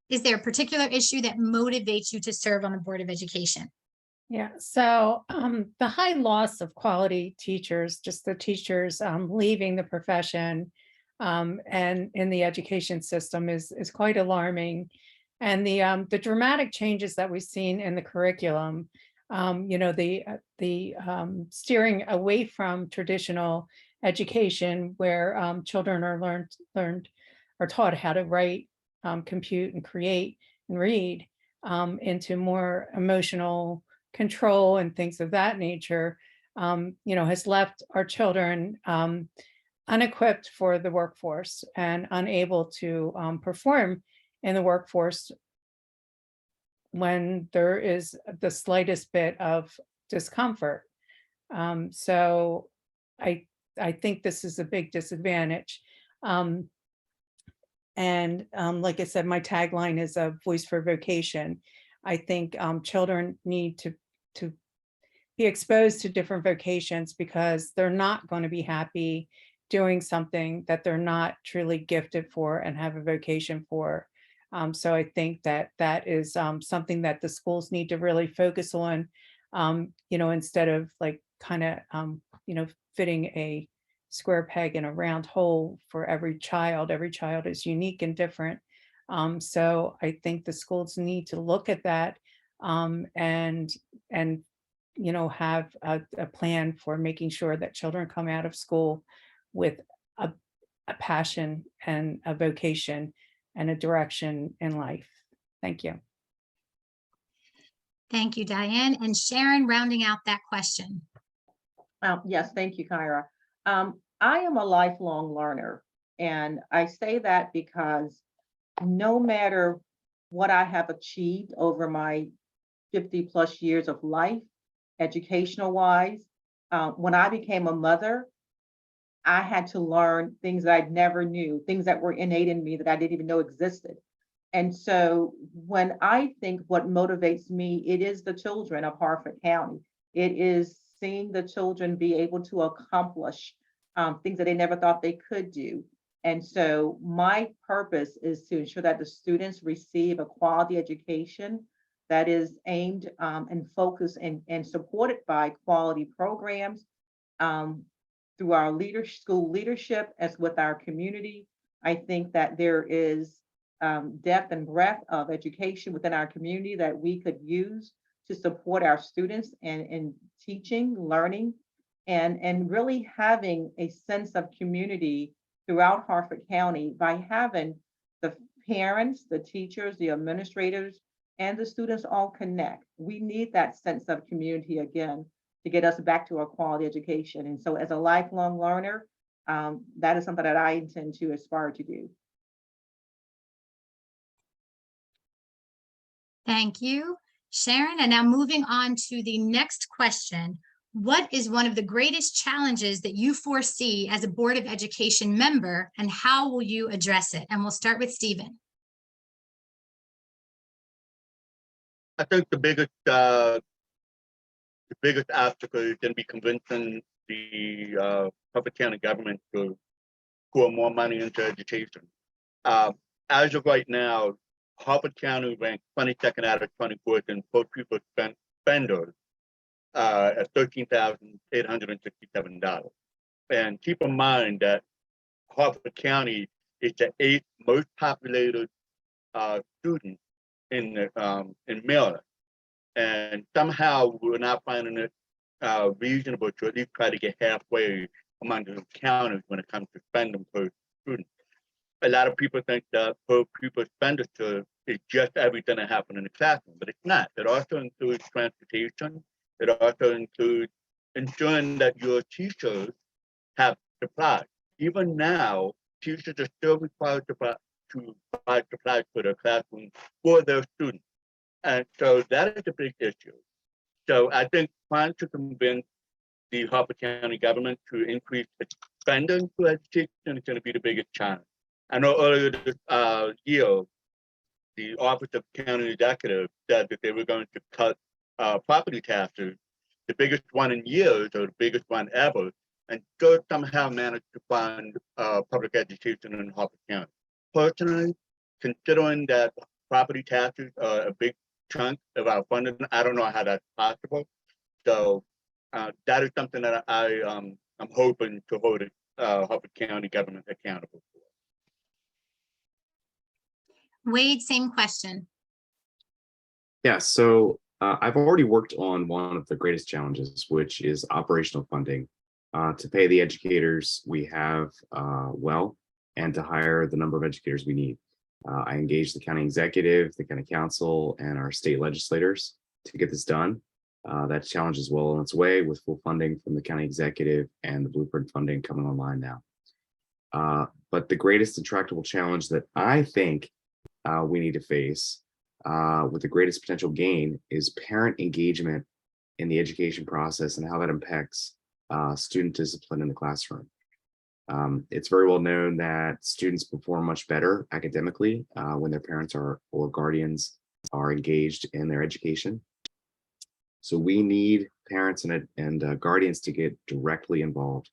Is there a particular issue that motivates you to serve on the Board of Education? Yeah, so the high loss of quality teachers, just the teachers leaving the profession and in the education system is quite alarming. And the dramatic changes that we've seen in the curriculum, the steering away from traditional education where children are learned are taught how to write, compute, and create and read into more emotional control and things of that nature, has left our children unequipped for the workforce and unable to perform in the workforce when there is the slightest bit of discomfort. So I think this is a big disadvantage. And like I said, my tagline is a voice for vocation. I think children need to be exposed to different vocations because they're not going to be happy doing something that they're not truly gifted for and have a vocation for. So I think that is something that the schools need to really focus on, instead of like kind of, fitting a square peg in a round hole for every child. Every child is unique and different. So I think the schools need to look at that and have a plan for making sure that children come out of school with a passion and a vocation and a direction in life. Thank you. Thank you, Diane. And Sharon, rounding out that question. Yes, thank you, Kyra. I am a lifelong learner, and I say that because no matter what I have achieved over my 50 plus years of life, educational wise, when I became a mother, I had to learn things that I never knew, things that were innate in me that I didn't even know existed. And so when I think what motivates me, it is the children of Harford County. It is seeing the children be able to accomplish things that they never thought they could do. And so my purpose is to ensure that the students receive a quality education that is aimed and focused and supported by quality programs through our school leadership as with our community. I think that there is depth and breadth of education within our community that we could use to support our students in teaching, learning, and really having a sense of community throughout Harford County by having the parents, the teachers, the administrators, and the students all connect. We need that sense of community again to get us back to a quality education. And so as a lifelong learner, that is something that I intend to aspire to do. Thank you, Sharon. And now moving on to the next question. What is one of the greatest challenges that you foresee as a Board of Education member, and how will you address it? And we'll start with Stephen. I think the biggest obstacle is going to be convincing the Harford County government to pour more money into education. As of right now, Harford County ranked 22nd out of 24th in per pupil spenders at $13,867. And keep in mind that Harford County is the 8th most populated student in Maryland. And somehow we're not finding it reasonable to at least try to get halfway among the counties when it comes to spending per student. A lot of people think that per pupil expenditure is just everything that happens in the classroom, but it's not. It also includes transportation. It also includes ensuring that your teachers have supplies. Even now, teachers are still required to provide supplies for their classroom for their students. And so that is a big issue. So I think trying to convince the Harford County government to increase its spending for education is going to be the biggest challenge. I know earlier this year, the Office of County Executive said that they were going to cut property taxes, the biggest one in years or the biggest one ever, and still somehow managed to fund public education in Harford County. Personally, considering that property taxes are a big chunk of our funding. I don't know how that's possible. So that is something that I'm hoping to hold Harford County government accountable for. Wade, same question. Yeah, so I've already worked on one of the greatest challenges, which is operational funding to pay the educators we have well, and to hire the number of educators we need. I engaged the county executive, the county council, and our state legislators to get this done. That challenge is well on its way with full funding from the county executive and the blueprint funding coming online now. But the greatest intractable challenge that I think we need to face with the greatest potential gain is parent engagement in the education process and how that impacts student discipline in the classroom. It's very well known that students perform much better academically when their parents or guardians are engaged in their education. So we need parents and guardians to get directly involved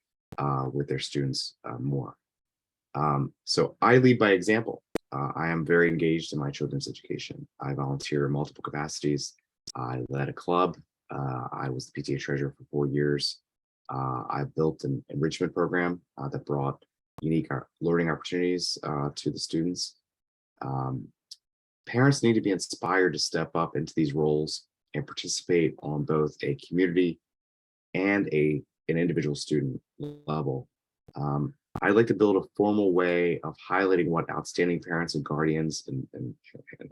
with their students more. So I lead by example. I am very engaged in my children's education. I volunteer in multiple capacities. I led a club. I was the PTA treasurer for 4 years. I built an enrichment program that brought unique learning opportunities to the students. Parents need to be inspired to step up into these roles and participate on both a community and an individual student level. I'd like to build a formal way of highlighting what outstanding parents and guardians and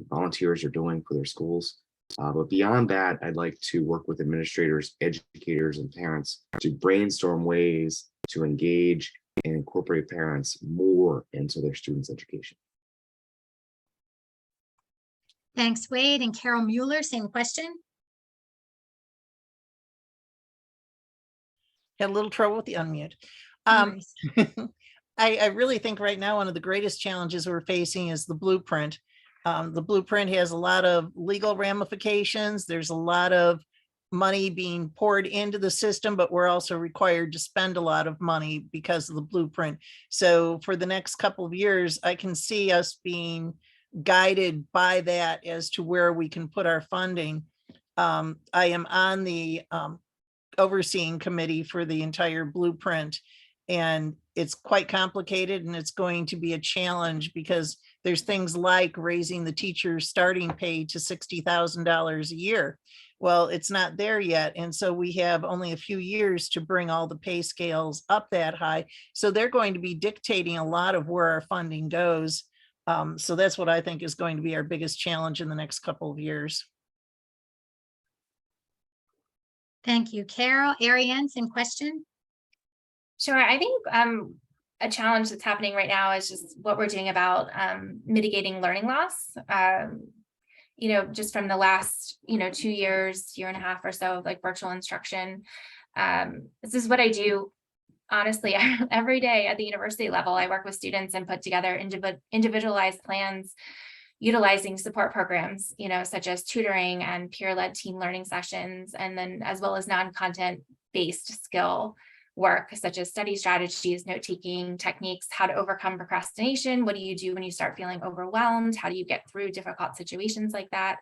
volunteers are doing for their schools. But beyond that, I'd like to work with administrators, educators, and parents to brainstorm ways to engage and incorporate parents more into their students' education. Thanks, Wade. And Carol Mueller, same question. Had a little trouble with the unmute. No worries. I really think right now one of the greatest challenges we're facing is the blueprint. The blueprint has a lot of legal ramifications. There's a lot of money being poured into the system, but we're also required to spend a lot of money because of the blueprint. So for the next couple of years, I can see us being guided by that as to where we can put our funding. I am on the overseeing committee for the entire blueprint, and it's quite complicated, and it's going to be a challenge because there's things like raising the teacher's starting pay to $60,000 a year. Well, it's not there yet. And so we have only a few years to bring all the pay scales up that high. So they're going to be dictating a lot of where our funding goes. So that's what I think is going to be our biggest challenge in the next couple of years. Thank you, Carol. Ariane, same question. Sure. I think a challenge that's happening right now is just what we're doing about mitigating learning loss. Just from the last, 2 years, year and a half or so of like virtual instruction. This is what I do, honestly, every day at the university level. I work with students and put together individualized plans utilizing support programs, such as tutoring and peer-led team learning sessions, and then as well as non-content based skill work, such as study strategies, note-taking techniques, how to overcome procrastination. What do you do when you start feeling overwhelmed? How do you get through difficult situations like that?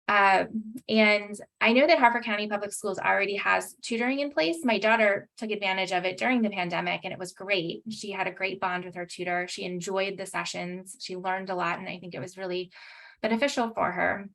And I know that Harford County Public Schools already has tutoring in place. My daughter took advantage of it during the pandemic, and it was great. She had a great bond with her tutor. She enjoyed the sessions. She learned a lot, and I think it was really beneficial for her.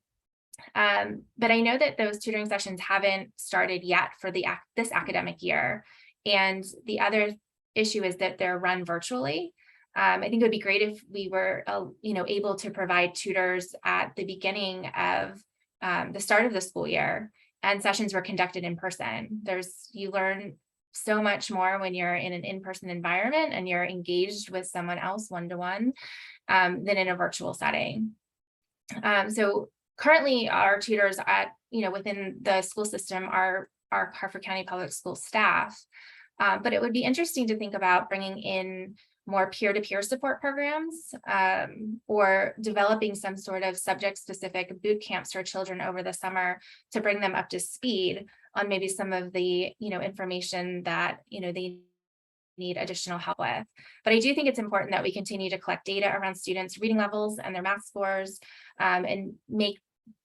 But I know that those tutoring sessions haven't started yet for this academic year. And the other issue is that they're run virtually. I think it would be great if we were, able to provide tutors at the beginning of the start of the school year, and sessions were conducted in person. You learn so much more when you're in an in-person environment and you're engaged with someone else one-to-one than in a virtual setting. So currently our tutors within the school system are Harford County Public School staff. But it would be interesting to think about bringing in more peer-to-peer support programs or developing some sort of subject-specific boot camps for children over the summer to bring them up to speed on maybe some of the information that they need additional help with. But I do think it's important that we continue to collect data around students' reading levels and their math scores, and make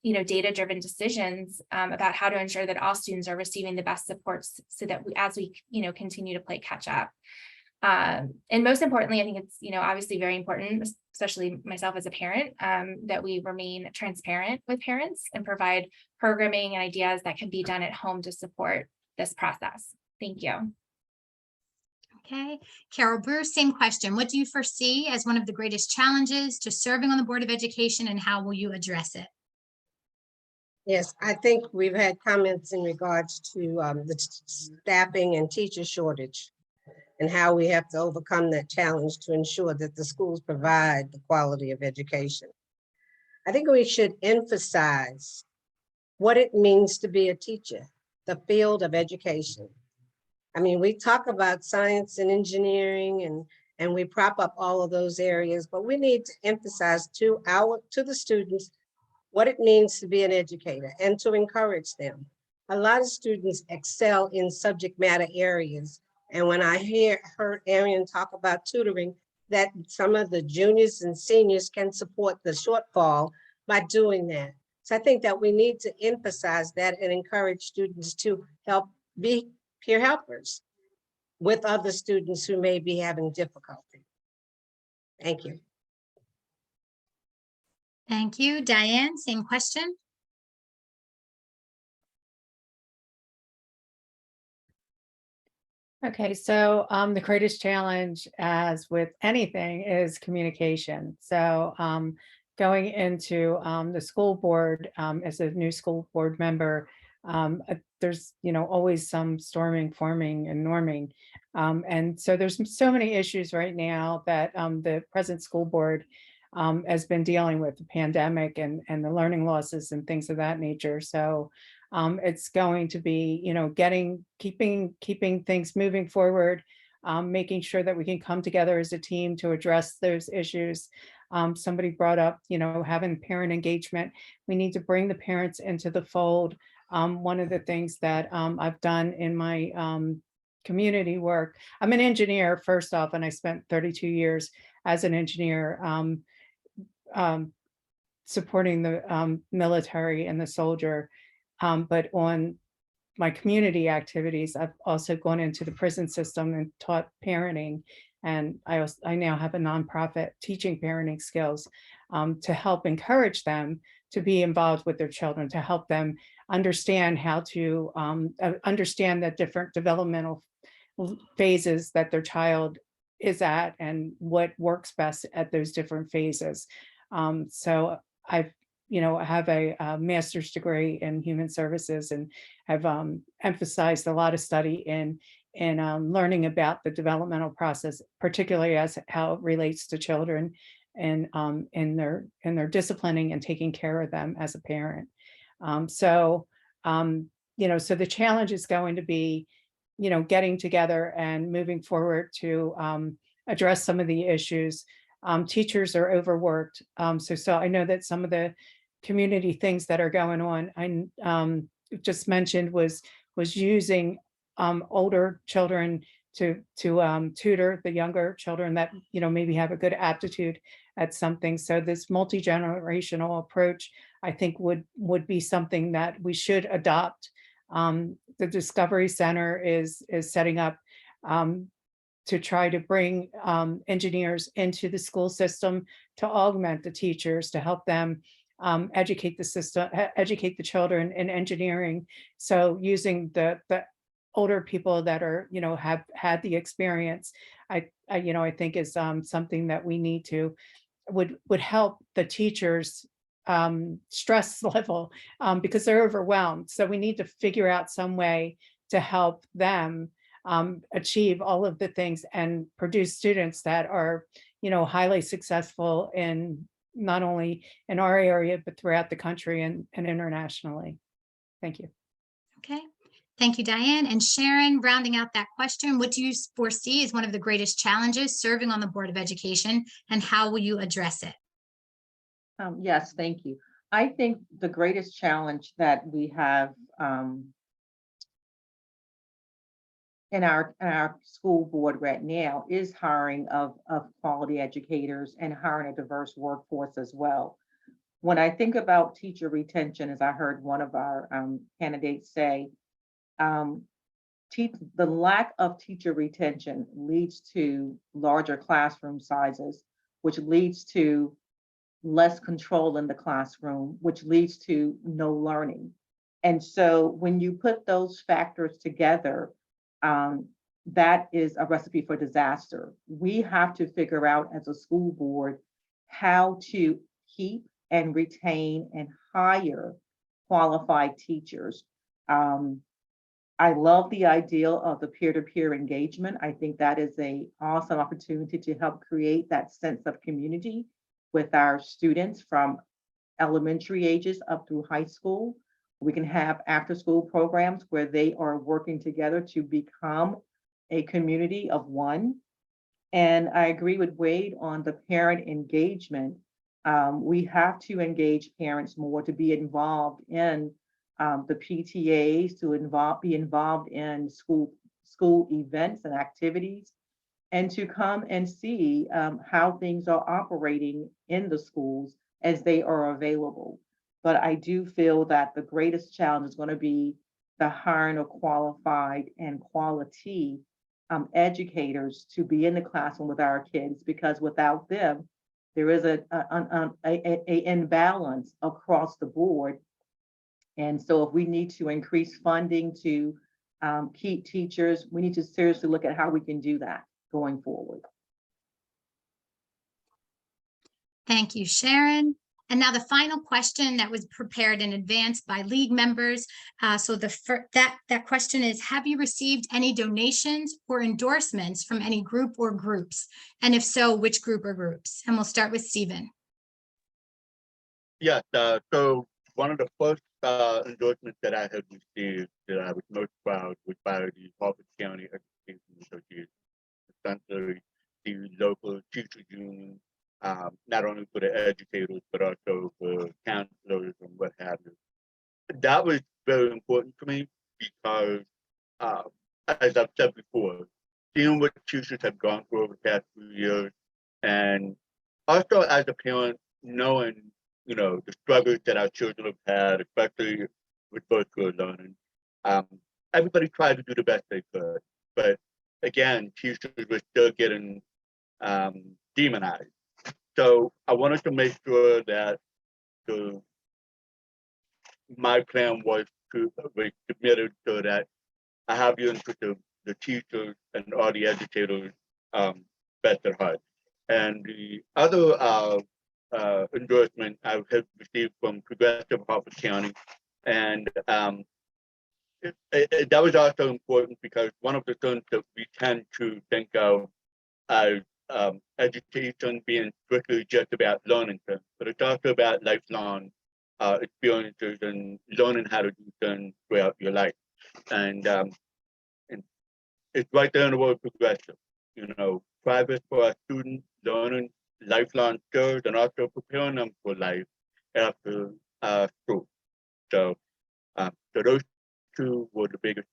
data-driven decisions about how to ensure that all students are receiving the best supports so that as we continue to play catch up. And most importantly, I think it's, obviously very important, especially myself as a parent, that we remain transparent with parents and provide programming and ideas that can be done at home to support this process. Thank you. Okay, Carol Bruce, same question. What do you foresee as one of the greatest challenges to serving on the Board of Education, and how will you address it? Yes, I think we've had comments in regards to the staffing and teacher shortage and how we have to overcome that challenge to ensure that the schools provide the quality of education. I think we should emphasize what it means to be a teacher, the field of education. I mean, we talk about science and engineering and we prop up all of those areas, but we need to emphasize to the students what it means to be an educator and to encourage them. A lot of students excel in subject matter areas. And when I heard Arian talk about tutoring, that some of the juniors and seniors can support the shortfall by doing that. So I think that we need to emphasize that and encourage students to help be peer helpers with other students who may be having difficulty. Thank you. Thank you. Diane, same question. Okay, so the greatest challenge, as with anything, is communication. So going into the school board as a new school board member, there's always some storming, forming, and norming, and so there's so many issues right now that the present school board has been dealing with, the pandemic and the learning losses and things of that nature. So it's going to be, keeping things moving forward, making sure that we can come together as a team to address those issues. Somebody brought up, having parent engagement. We need to bring the parents into the fold. One of the things that I've done in my community work, I'm an engineer first off, and I spent 32 years as an engineer supporting the military and the soldier. But on my community activities, I've also gone into the prison system and taught parenting. And I now have a nonprofit teaching parenting skills to help encourage them to be involved with their children, to help them understand how to understand the different developmental phases that their child is at and what works best at those different phases. So I have a master's degree in human services and have emphasized a lot of study in learning about the developmental process, particularly as how it relates to children and in their disciplining and taking care of them as a parent. So the challenge is going to be, getting together and moving forward to address some of the issues. Teachers are overworked. So I know that some of the community things that are going on, I just mentioned was using older children to tutor the younger children that maybe have a good aptitude at something. So this multi-generational approach, I think, would be something that we should adopt. The Discovery Center is setting up to try to bring engineers into the school system to augment the teachers, to help them educate the children in engineering. So using the older people that are, have had the experience, I think is something that we need to, would help the teachers stress level because they're overwhelmed. So we need to figure out some way to help them achieve all of the things and produce students that are, highly successful in not only in our area, but throughout the country and internationally. Thank you. Okay. Thank you, Diane. And Sharon, rounding out that question, what do you foresee as one of the greatest challenges serving on the Board of Education, and how will you address it? Yes, thank you. I think the greatest challenge that we have in our school board right now is hiring of quality educators and hiring a diverse workforce as well. when I think about teacher retention, as I heard one of our candidates say, the lack of teacher retention leads to larger classroom sizes, which leads to less control in the classroom, which leads to no learning. And so when you put those factors together, that is a recipe for disaster. We have to figure out as a school board how to keep and retain and hire qualified teachers. I love the ideal of the peer-to-peer engagement. I think that is an awesome opportunity to help create that sense of community with our students from elementary ages up through high school. We can have after-school programs where they are working together to become a community of one. And I agree with Wade on the parent engagement. We have to engage parents more to be involved in the PTAs, to be involved in school events and activities, and to come and see how things are operating in the schools as they are available. But I do feel that the greatest challenge is going to be the hiring of qualified and quality educators to be in the classroom with our kids, because without them, there is a imbalance across the board. And so if we need to increase funding to keep teachers, we need to seriously look at how we can do that going forward. Thank you, Sharon. And now the final question that was prepared in advance by league members. So that question is, have you received any donations or endorsements from any group or groups? And if so, which group or groups? And we'll start with Stephen. Yes, so one of the first endorsements that I had received that I was most proud was by the Harford County Education Association, essentially the local teachers union, not only for the educators, but also for counselors and what have you. That was very important to me because, as I've said before, seeing what teachers have gone through over the past few years, and also as a parent, knowing, you know, the struggles that our children have had, especially with virtual learning. Everybody tried to do the best they could, but again, teachers were still getting demonized. So I wanted to make sure that my plan was to be submitted so that I have the interest of the teachers and all the educators best at heart. And the other endorsement I have received from Progressive Harford County, and that was also important because one of the things that we tend to think of as education being strictly just about learning things, but it's also about lifelong experiences and learning how to do things throughout your life. And it's right there in the word progressive, you know, private for our students, learning lifelong skills, and also preparing them for life after school. So, so those two were the biggest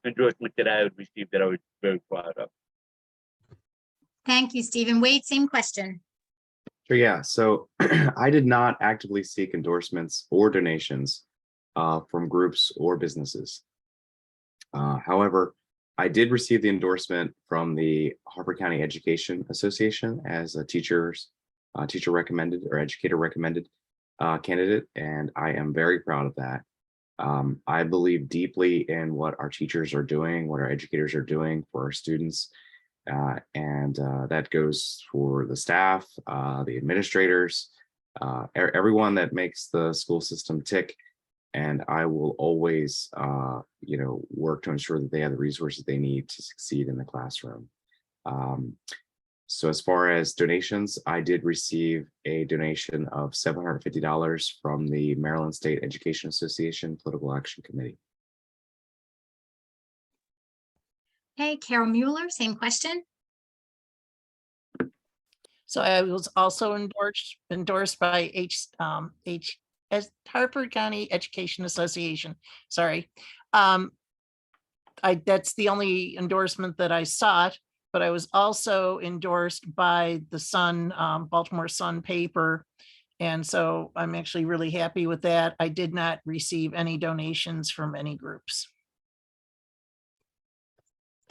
endorsement that I had received that I was very proud of. Thank you, Stephen. Wade, same question. Sure, yeah. So I did not actively seek endorsements or donations from groups or businesses. However, I did receive the endorsement from the Harford County Education Association as a teacher recommended or educator recommended candidate, and I am very proud of that. I believe deeply in what our teachers are doing, what our educators are doing for our students, and that goes for the staff, the administrators, everyone that makes the school system tick. And I will always, work to ensure that they have the resources they need to succeed in the classroom. So as far as donations, I did receive a donation of $750 from the Maryland State Education Association Political Action Committee. Okay, Carol Mueller, same question. So I was also endorsed by Harford County Education Association. Sorry. That's the only endorsement that I sought. but I was also endorsed by the Sun, Baltimore Sun paper. And so I'm actually really happy with that. I did not receive any donations from any groups.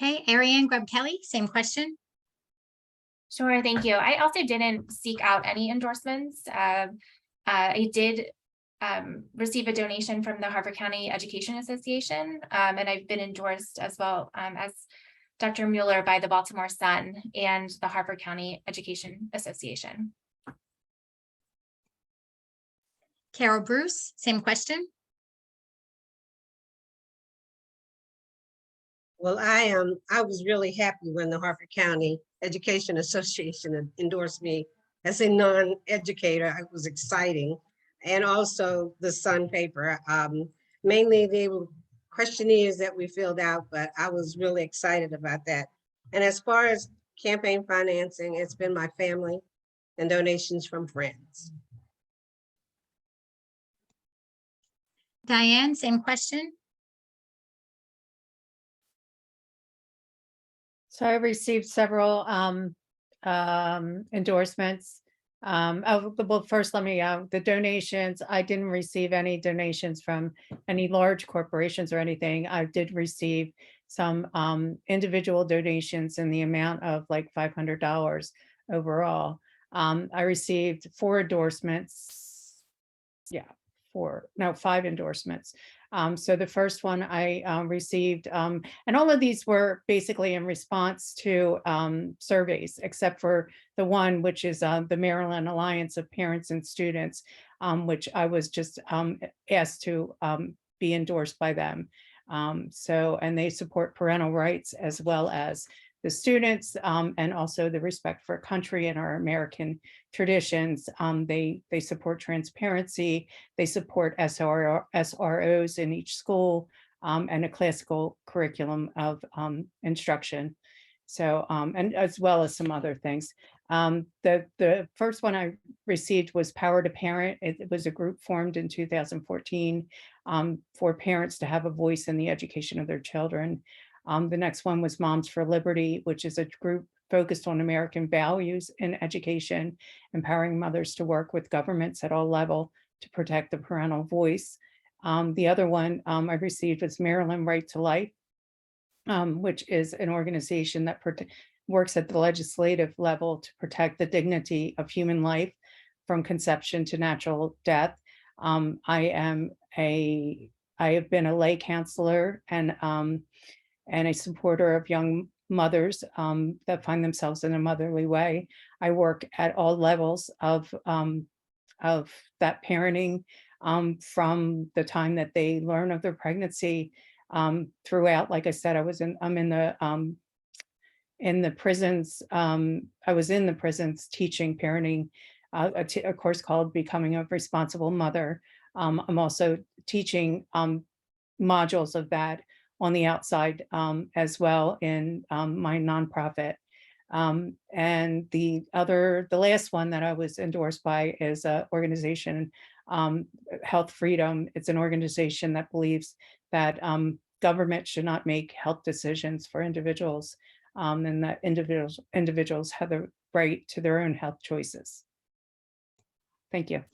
Okay, Ariane Grubb-Kelly, same question. Sure, thank you. I also didn't seek out any endorsements. I did receive a donation from the Harford County Education Association, and I've been endorsed as well as Dr. Mueller by the Baltimore Sun and the Harford County Education Association. Carol Bruce, same question. Well, I was really happy when the Harford County Education Association endorsed me as a non-educator. It was exciting. And also the Sun paper. Mainly they were questionnaires that we filled out, but I was really excited about that. And as far as campaign financing, it's been my family and donations from friends. Diane, same question. So I received several endorsements. Well, first, let me, the donations, I didn't receive any donations from any large corporations or anything. I did receive some individual donations in the amount of like $500 overall. I received 4 endorsements. Yeah, 5 endorsements. So the first one I received, and all of these were basically in response to surveys, except for the one, which is the Maryland Alliance of Parents and Students, which I was just asked to be endorsed by them. And they support parental rights as well as the students, and also the respect for country and our American traditions. They support transparency. They support SROs in each school, and a classical curriculum of instruction. So, and as well as some other things. The first one I received was Power to Parent. It was a group formed in 2014 for parents to have a voice in the education of their children. The next one was Moms for Liberty, which is a group focused on American values in education, empowering mothers to work with governments at all levels to protect the parental voice. The other one I received was Maryland Right to Life, which is an organization that works at the legislative level to protect the dignity of human life from conception to natural death. I have been a lay counselor and a supporter of young mothers that find themselves in a motherly way. I work at all levels of that parenting, from the time that they learn of their pregnancy throughout. Like I said, I'm in the prisons. I was in the prisons teaching parenting, a course called Becoming a Responsible Mother. I'm also teaching modules of that on the outside as well in my nonprofit. And the last one that I was endorsed by is an organization, Health Freedom. It's an organization that believes that government should not make health decisions for individuals, and that individuals have the right to their own health choices. Thank you.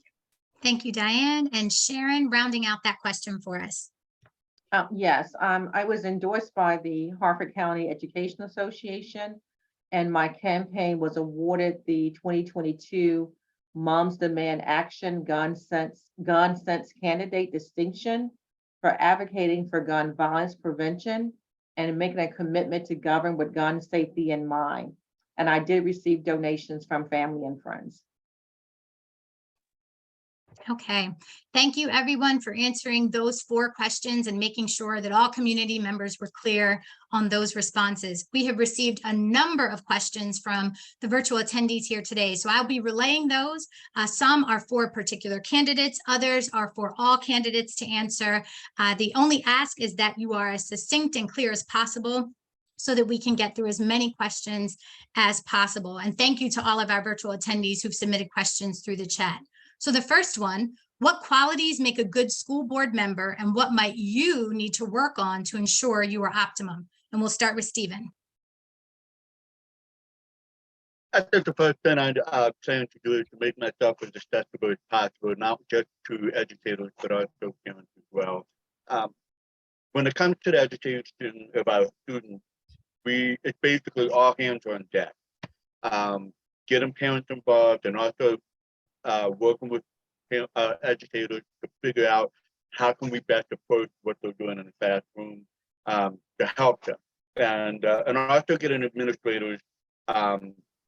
Thank you, Diane. And Sharon, rounding out that question for us. Yes, I was endorsed by the Harford County Education Association, and my campaign was awarded the 2022 Moms Demand Action Gun Sense Candidate Distinction for advocating for gun violence prevention and making a commitment to govern with gun safety in mind. And I did receive donations from family and friends. Okay, thank you everyone for answering those 4 questions and making sure that all community members were clear on those responses. We have received a number of questions from the virtual attendees here today, so I'll be relaying those. Some are for particular candidates, others are for all candidates to answer. The only ask is that you are as succinct and clear as possible so that we can get through as many questions as possible. And thank you to all of our virtual attendees who've submitted questions through the chat. So the first one, what qualities make a good school board member and what might you need to work on to ensure you are optimum? And we'll start with Stephen. I think the first thing I plan to do is to make myself as accessible as possible, not just to educators, but also parents as well. When it comes to the education of our students, it's basically all hands on deck. Getting parents involved and also working with educators to figure out how can we best approach what they're doing in the classroom to help them, and also getting administrators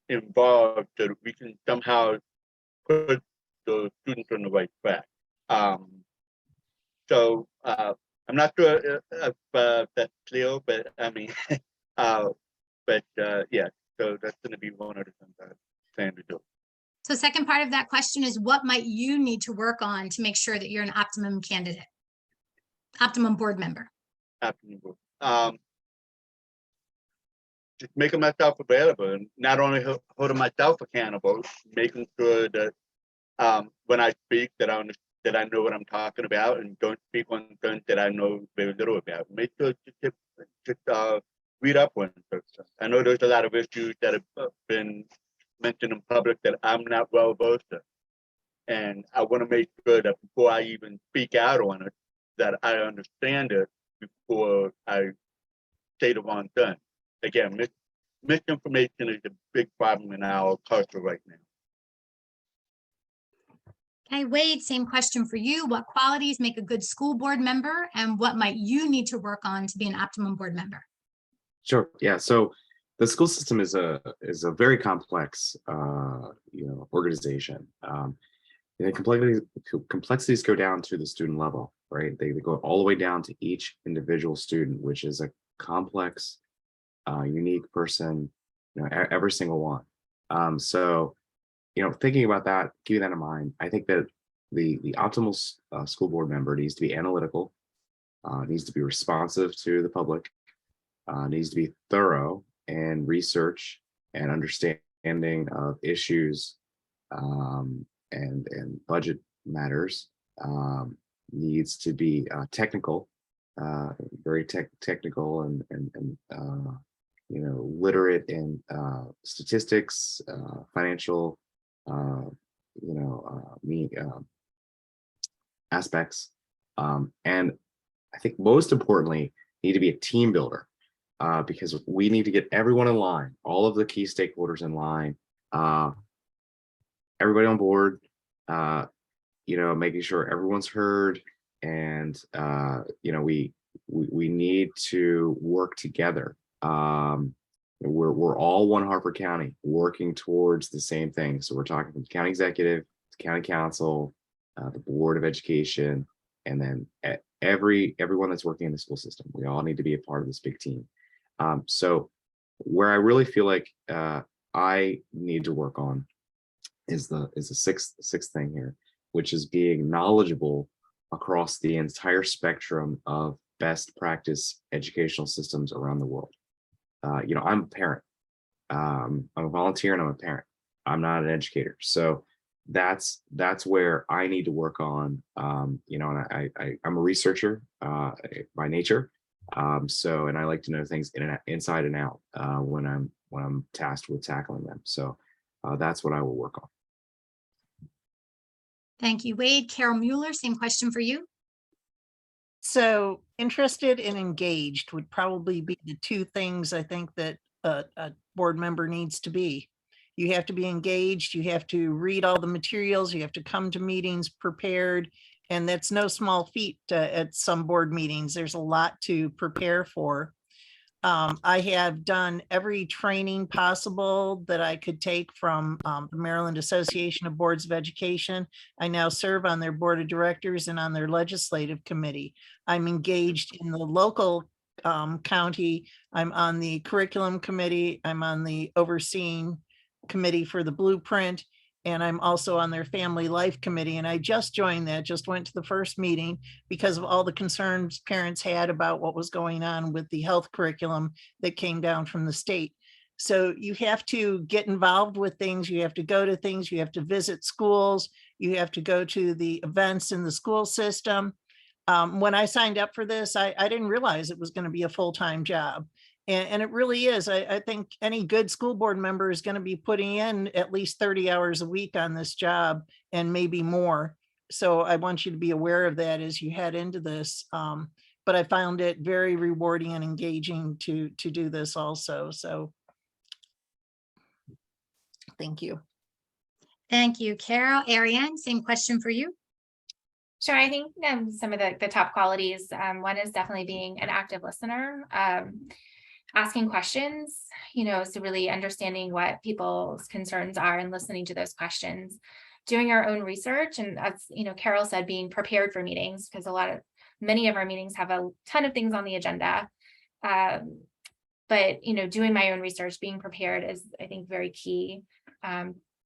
involved so that we can somehow put the students on the right track. So I'm not sure if that's clear, but I mean, yeah. So that's going to be one of the things I plan to do. So second part of that question is, what might you need to work on to make sure that you're an optimum candidate, optimum board member? Optimum. Just making myself available, and not only holding myself accountable, making sure that when I speak that I know what I'm talking about, and don't speak on things that I know very little about. Make sure to read up on it. I know there's a lot of issues that have been mentioned in public that I'm not well versed in, and I want to make sure that before I even speak out on it, that I understand it before I say the wrong thing. Again, misinformation is a big problem in our culture right now. Okay, Wade, same question for you. What qualities make a good school board member, and what might you need to work on to be an optimum board member? Sure. Yeah. So the school system is a very complex organization. The complexities go down to the student level, right? They go all the way down to each individual student, which is a complex, unique person, every single one. So, thinking about that, keeping that in mind, I think that the optimal school board member needs to be analytical, needs to be responsive to the public, needs to be thorough and research and understanding of issues and budget matters, needs to be technical, very technical and literate in statistics, financial, aspects, and I think most importantly, need to be a team builder. Because we need to get everyone in line, all of the key stakeholders in line, everybody on board, making sure everyone's heard, and we need to work together. We're all one Harford County working towards the same thing. So we're talking from the county executive, the county council, the board of education, and then everyone that's working in the school system. We all need to be a part of this big team. So where I really feel like I need to work on is the sixth thing here, which is being knowledgeable across the entire spectrum of best practice educational systems around the world. I'm a parent. I'm a volunteer and I'm a parent. I'm not an educator. So that's where I need to work on. And I'm a researcher by nature. And I like to know things inside and out when I'm tasked with tackling them. So that's what I will work on. Thank you, Wade. Carol Mueller, same question for you. So interested and engaged would probably be the two things I think that a board member needs to be. You have to be engaged. You have to read all the materials. You have to come to meetings prepared. And that's no small feat at some board meetings. There's a lot to prepare for. I have done every training possible that I could take from the Maryland Association of Boards of Education. I now serve on their board of directors and on their legislative committee. I'm engaged in the local county. I'm on the curriculum committee. I'm on the overseeing committee for the blueprint. And I'm also on their family life committee. And I just joined that, just went to the first meeting because of all the concerns parents had about what was going on with the health curriculum that came down from the state. So you have to get involved with things. You have to go to things. You have to visit schools. You have to go to the events in the school system. When I signed up for this, I didn't realize it was going to be a full-time job. And it really is. I think any good school board member is going to be putting in at least 30 hours a week on this job and maybe more. So I want you to be aware of that as you head into this. But I found it very rewarding and engaging to do this also. So thank you. Thank you, Carol. Ariane, same question for you. Sure, I think some of the top qualities, one is definitely being an active listener, asking questions, so really understanding what people's concerns are and listening to those questions, doing our own research. And that's, Carol said, being prepared for meetings, because many of our meetings have a ton of things on the agenda. But, doing my own research, being prepared is, I think, very key.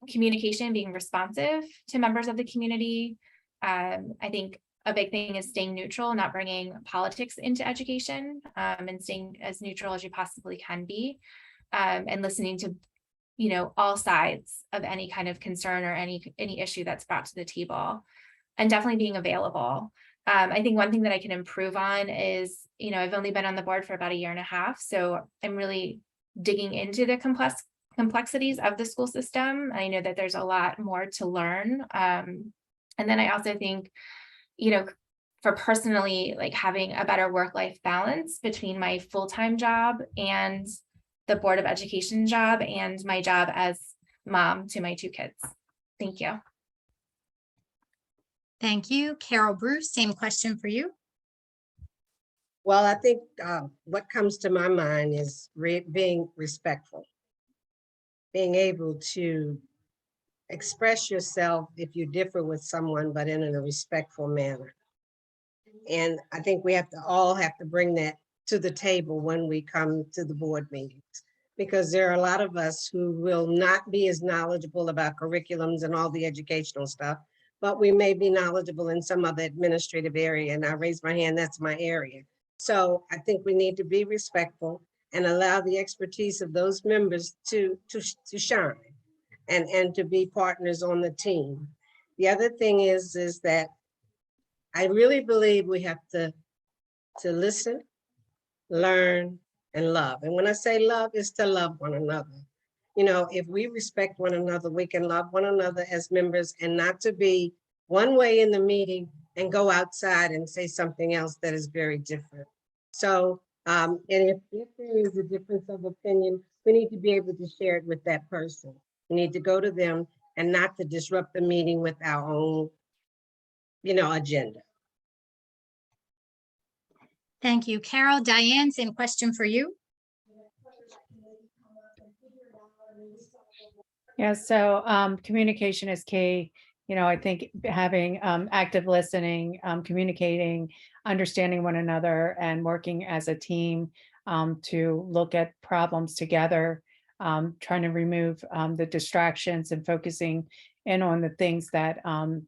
Communication, being responsive to members of the community. I think a big thing is staying neutral, not bringing politics into education, and staying as neutral as you possibly can be, and listening to, all sides of any kind of concern or any issue that's brought to the table, and definitely being available. I think one thing that I can improve on is, I've only been on the board for about 1.5 years, so I'm really digging into the complexities of the school system. I know that there's a lot more to learn. And then I also think, for personally, like having a better work-life balance between my full-time job and the Board of Education job and my job as mom to my 2 kids. Thank you. Thank you. Carol Bruce, same question for you. Well, I think what comes to my mind is being respectful, being able to express yourself if you differ with someone, but in a respectful manner. And I think we all have to bring that to the table when we come to the board meetings, because there are a lot of us who will not be as knowledgeable about curriculums and all the educational stuff, but we may be knowledgeable in some other administrative area. And I raise my hand, that's my area. So I think we need to be respectful and allow the expertise of those members to shine. And to be partners on the team. The other thing is that I really believe we have to listen, learn, and love. And when I say love, it's to love one another. If we respect one another, we can love one another as members, and not to be one way in the meeting and go outside and say something else that is very different. So, and if there is a difference of opinion, we need to be able to share it with that person. We need to go to them and not to disrupt the meeting with our own, agenda. Thank you, Carol. Diane, same question for you. Yeah, so communication is key. I think having active listening, communicating, understanding one another, and working as a team to look at problems together, trying to remove the distractions and focusing in on the things that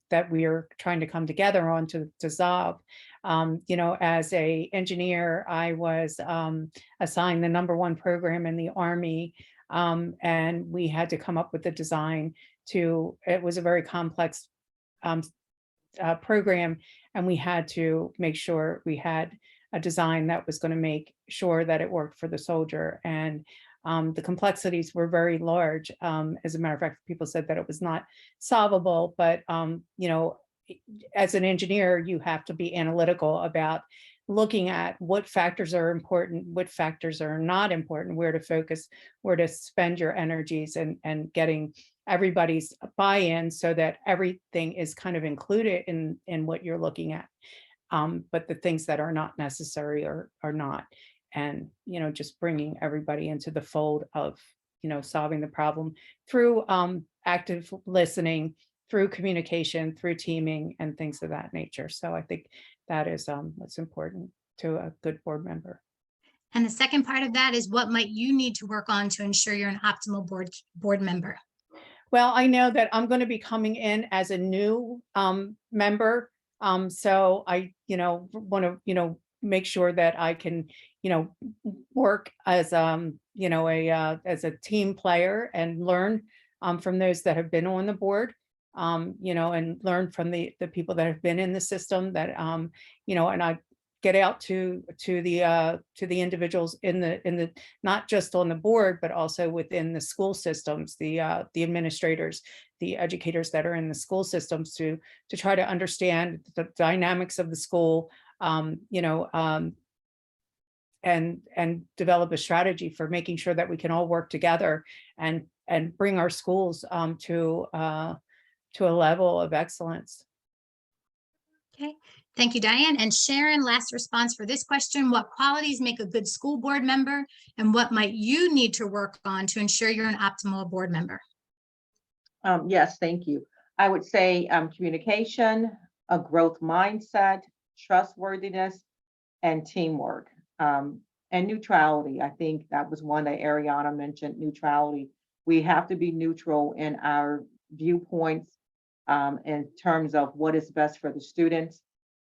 that we are trying to come together on to solve. As a engineer, I was assigned the #1 program in the Army, and we had to come up with a design it was a very complex program, and we had to make sure we had a design that was going to make sure that it worked for the soldier. And the complexities were very large. As a matter of fact, people said that it was not solvable, but as an engineer, you have to be analytical about looking at what factors are important, what factors are not important, where to focus, where to spend your energies, and getting everybody's buy-in so that everything is kind of included in what you're looking at. But the things that are not necessary are not. And, just bringing everybody into the fold of, solving the problem through active listening, through communication, through teaming, and things of that nature. So I think that is what's important to a good board member. And the second part of that is, what might you need to work on to ensure you're an optimal board member? Well, I know that I'm going to be coming in as a new member. So I, want to, make sure that I can, work as, as a team player and learn from those that have been on the board, and learn from the people that have been in the system that, and I get out to the individuals in the not just on the board, but also within the school systems, the administrators, the educators that are in the school systems to try to understand the dynamics of the school, and develop a strategy for making sure that we can all work together and bring our schools to a level of excellence. Okay, thank you, Diane. And Sharon, last response for this question. What qualities make a good school board member, and what might you need to work on to ensure you're an optimal board member? Yes, thank you. I would say communication, a growth mindset, trustworthiness, and teamwork, and neutrality. I think that was one that Ariana mentioned, neutrality. We have to be neutral in our viewpoints in terms of what is best for the students.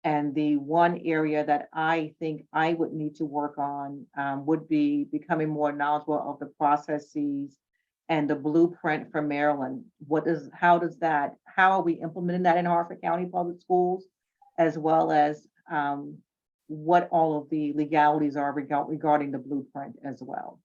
And the one area that I think I would need to work on would be becoming more knowledgeable of the processes and the blueprint for Maryland. How are we implementing that in Harford County Public Schools, as well as what all of the legalities are regarding the blueprint as well.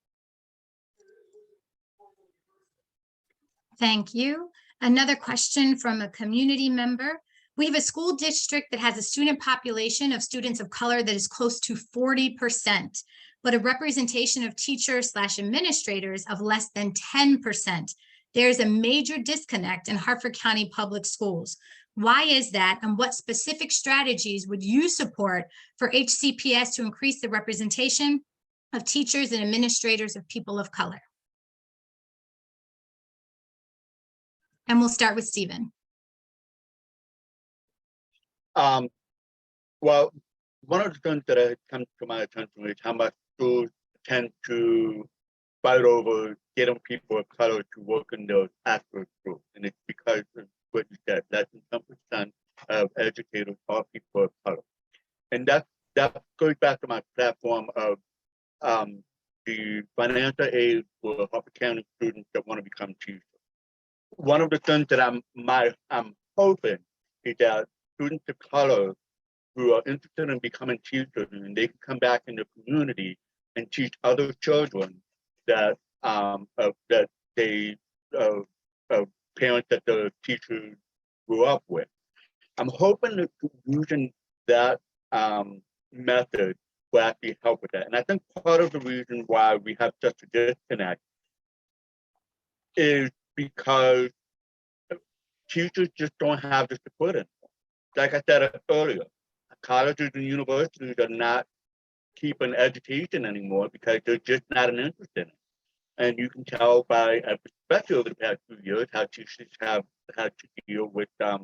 Thank you. Another question from a community member. We have a school district that has a student population of students of color that is close to 40%, but a representation of teachers/administrators of less than 10%. There's a major disconnect in Harford County Public Schools. Why is that, and what specific strategies would you support for HCPS to increase the representation of teachers and administrators of people of color? And we'll start with Stephen. Well, one of the things that has come to my attention is how much schools tend to fight over getting people of color to work in those aspect groups. And it's because of what you said, less than 10% of educators are people of color. And that goes back to my platform of the financial aid for Harford County students that want to become teachers. One of the things that I'm hoping is that students of color who are interested in becoming teachers, and they can come back in the community and teach other children that parents that the teachers grew up with. I'm hoping that using that method will actually help with that. And I think part of the reason why we have such a disconnect is because teachers just don't have the support in. Like I said earlier, colleges and universities are not keeping education anymore because they're just not an interest in it. And you can tell by, especially over the past 2 years, how teachers have had to deal with have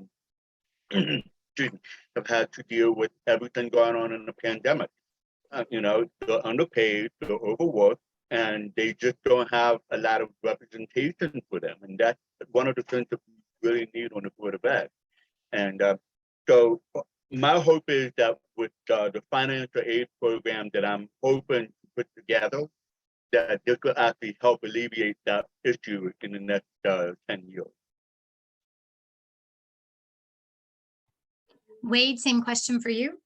had to deal with everything going on in the pandemic. They're underpaid, they're overworked, and they just don't have a lot of representation for them. And that's one of the things that we really need on the Board of Ed. And so my hope is that with the financial aid program that I'm hoping to put together, that this will actually help alleviate that issue in the next 10 years. Wade, same question for you.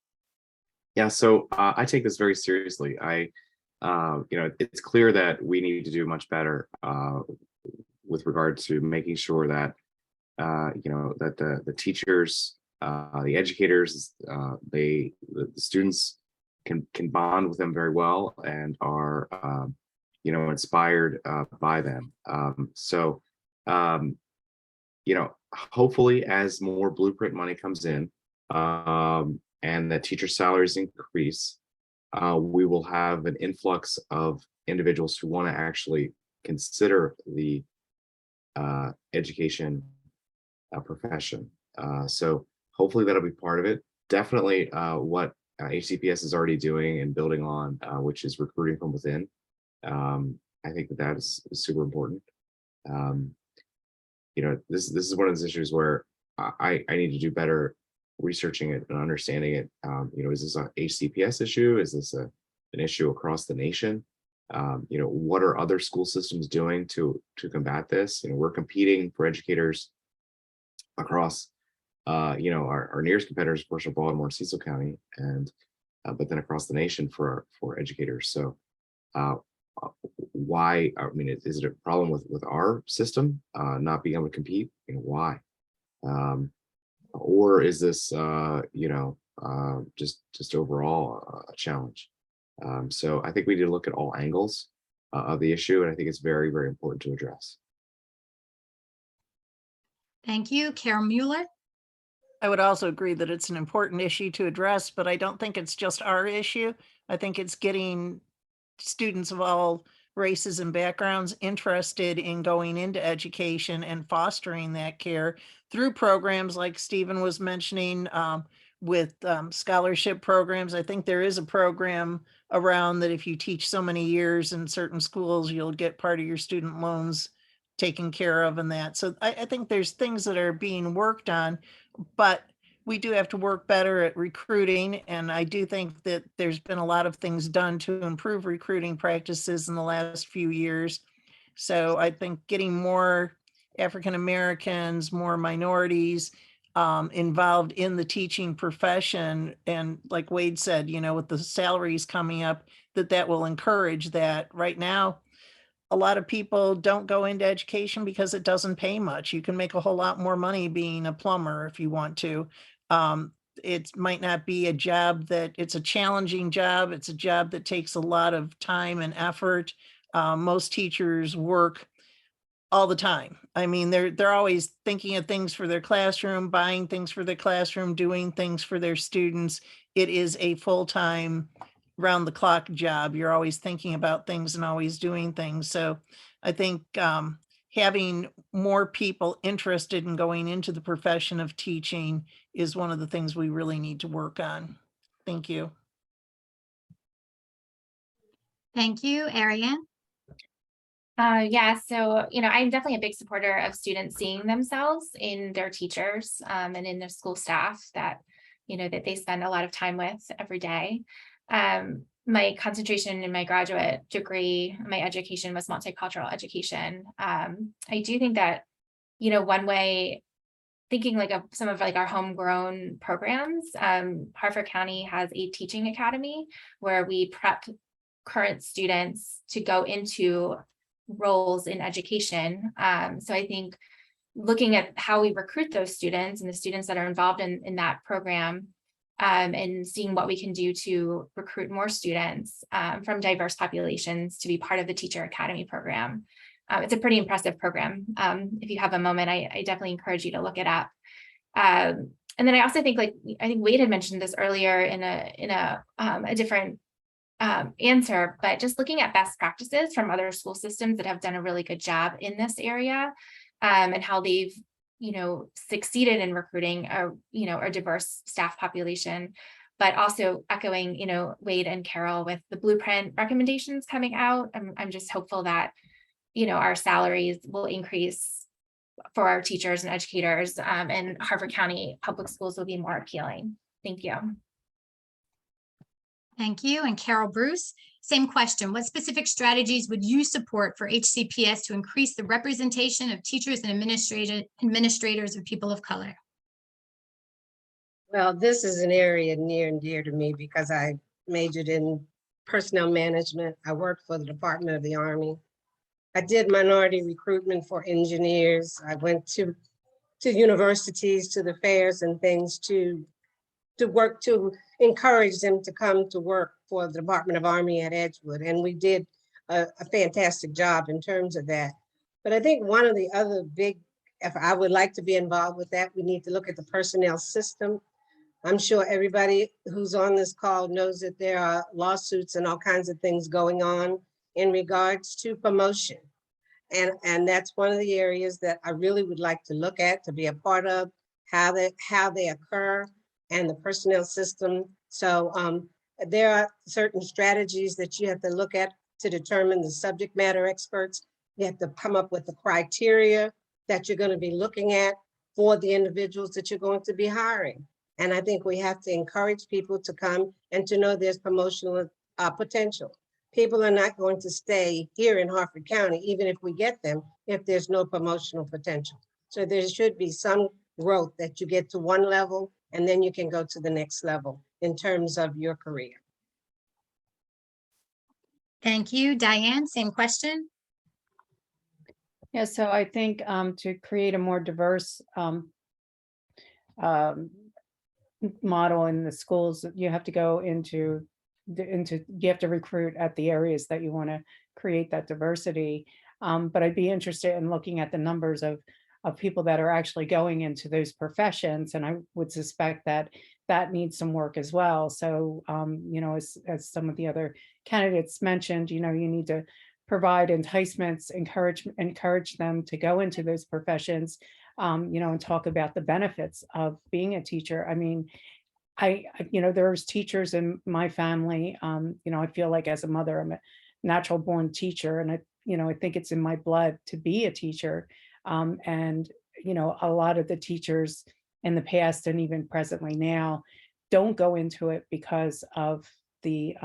Yeah, so I take this very seriously. It's clear that we need to do much better with regard to making sure that that the teachers, the educators, the students can bond with them very well and are inspired by them. Hopefully, as more blueprint money comes in, and the teacher salaries increase, we will have an influx of individuals who want to actually consider the education profession. So hopefully that'll be part of it. Definitely what HCPS is already doing and building on, which is recruiting from within. I think that is super important. This is one of those issues where I need to do better researching it and understanding it. Is this a HCPS issue? Is this an issue across the nation? What are other school systems doing to combat this? We're competing for educators across, our nearest competitors, of course, are Baltimore and Cecil County, and but then across the nation for educators. So why, I mean, is it a problem with our system not being able to compete? Why? Or is this, just overall a challenge? So I think we need to look at all angles of the issue, and I think it's very, very important to address. Thank you. Carol Mueller. I would also agree that it's an important issue to address, but I don't think it's just our issue. I think it's getting students of all races and backgrounds interested in going into education and fostering that care through programs like Stephen was mentioning, with scholarship programs. I think there is a program around that if you teach so many years in certain schools, you'll get part of your student loans taken care of and that. So I think there's things that are being worked on, but we do have to work better at recruiting. And I do think that there's been a lot of things done to improve recruiting practices in the last few years. So I think getting more African Americans, more minorities involved in the teaching profession, and like Wade said, with the salaries coming up, that will encourage that. Right now, a lot of people don't go into education because it doesn't pay much. You can make a whole lot more money being a plumber if you want to. It might not be a job it's a challenging job. It's a job that takes a lot of time and effort. Most teachers work all the time. I mean, they're always thinking of things for their classroom, buying things for their classroom, doing things for their students. It is a full-time, round the clock job. You're always thinking about things and always doing things. So I think having more people interested in going into the profession of teaching is one of the things we really need to work on. Thank you. Thank you. Ariane. Yeah, so, I'm definitely a big supporter of students seeing themselves in their teachers and in their school staff that, that they spend a lot of time with every day. My concentration in my graduate degree, my education was multicultural education. I do think that, one way, thinking like of some of like our homegrown programs, Harford County has a teaching academy where we prep current students to go into roles in education. So I think looking at how we recruit those students and the students that are involved in that program, and seeing what we can do to recruit more students from diverse populations to be part of the Teacher Academy program. It's a pretty impressive program. If you have a moment, I definitely encourage you to look it up. And then I also think, I think Wade had mentioned this earlier in a different answer, but just looking at best practices from other school systems that have done a really good job in this area, and how they've succeeded in recruiting a diverse staff population, but also echoing Wade and Carol with the blueprint recommendations coming out. I'm just hopeful that our salaries will increase for our teachers and educators, and Harford County public schools will be more appealing. Thank you. Thank you. And Carol Bruce, same question. What specific strategies would you support for HCPS to increase the representation of teachers and administrators of people of color? Well, this is an area near and dear to me because I majored in personnel management. I worked for the Department of the Army. I did minority recruitment for engineers. I went to universities, to the fairs and things to work to encourage them to come to work for the Department of Army at Edgewood. And we did a fantastic job in terms of that. But I think one of the other big, if I would like to be involved with that, we need to look at the personnel system. I'm sure everybody who's on this call knows that there are lawsuits and all kinds of things going on in regards to promotion. And that's one of the areas that I really would like to look at, to be a part of, how they occur, and the personnel system. So there are certain strategies that you have to look at to determine the subject matter experts. You have to come up with the criteria that you're going to be looking at for the individuals that you're going to be hiring. And I think we have to encourage people to come and to know there's promotional potential. People are not going to stay here in Harford County, even if we get them, if there's no promotional potential. So there should be some growth that you get to one level and then you can go to the next level in terms of your career? Thank you. Diane, same question. Yeah, so I think to create a more diverse um, model in the schools, you have to go into you have to recruit at the areas that you want to create that diversity. But I'd be interested in looking at the numbers of people that are actually going into those professions, and I would suspect that that needs some work as well. So you know, as some of the other candidates mentioned, you know, you need to provide enticements, encourage them to go into those professions, you know, and talk about the benefits of being a teacher. I mean, you know, there's teachers in my family. You know, I feel like as a mother, I'm a natural born teacher, and you know, I think it's in my blood to be a teacher. And, you know, a lot of the teachers in the past and even presently now don't go into it because of the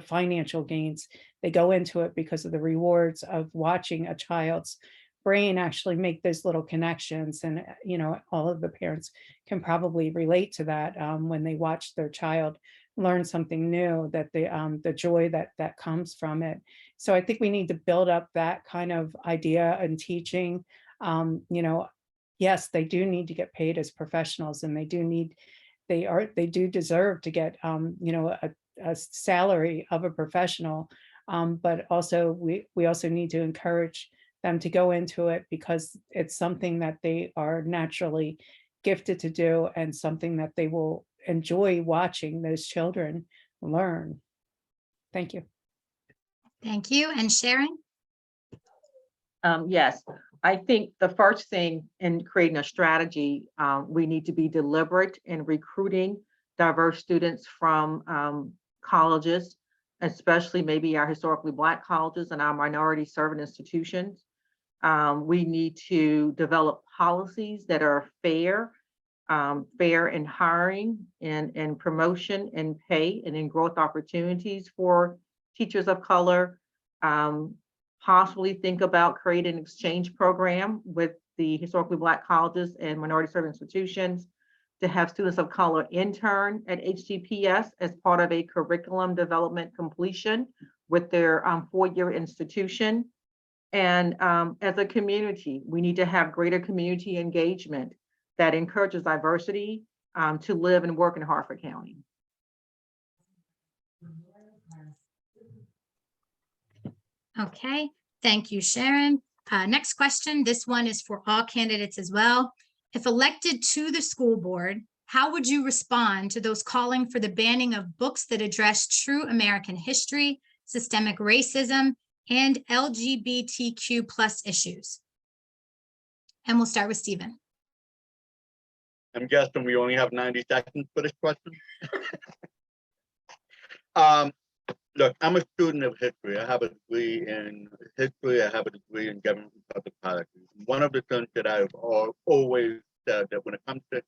financial gains. They go into it because of the rewards of watching a child's brain actually make those little connections. And, you know, all of the parents can probably relate to that when they watch their child learn something new, that the joy that comes from it. So I think we need to build up that kind of idea and teaching. You know, yes, they do need to get paid as professionals, and they do deserve to get you know, a salary of a professional. But also we also need to encourage them to go into it because it's something that they are naturally gifted to do, and something that they will enjoy watching those children learn. Thank you. Thank you. And Sharon? Yes, I think the first thing in creating a strategy, we need to be deliberate in recruiting diverse students from colleges, especially maybe our historically Black colleges and our minority serving institutions. We need to develop policies that are fair in hiring and promotion and pay and in growth opportunities for teachers of color. Possibly think about creating an exchange program with the historically Black colleges and minority serving institutions to have students of color intern at HTPS as part of a curriculum development completion with their four-year institution. And as a community, we need to have greater community engagement that encourages diversity to live and work in Harford County. Okay, thank you, Sharon. Next question. This one is for all candidates as well. If elected to the school board, how would you respond to those calling for the banning of books that address true American history, systemic racism, and LGBTQ plus issues? And we'll start with Stephen. I'm guessing we only have 90 seconds for this question. Look, I'm a student of history. I have a degree in history. I have a degree in government and public policy. One of the things that I've always said that when it comes to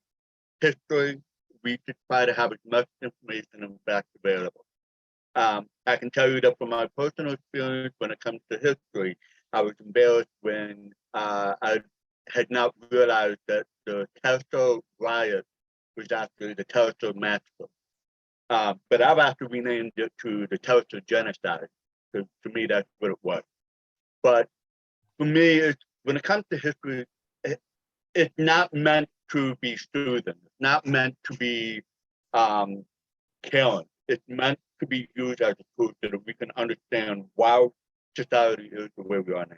history, we should try to have as much information and facts available. I can tell you that from my personal experience, when it comes to history, I was embarrassed when I had not realized that the Tulsa riot was actually the Tulsa massacre. But I've actually renamed it to the Tulsa genocide, because to me, that's what it was. But for me, when it comes to history, it's not meant to be soothing. It's not meant to be killing. It's meant to be used as a tool so that we can understand why society is the way we are now.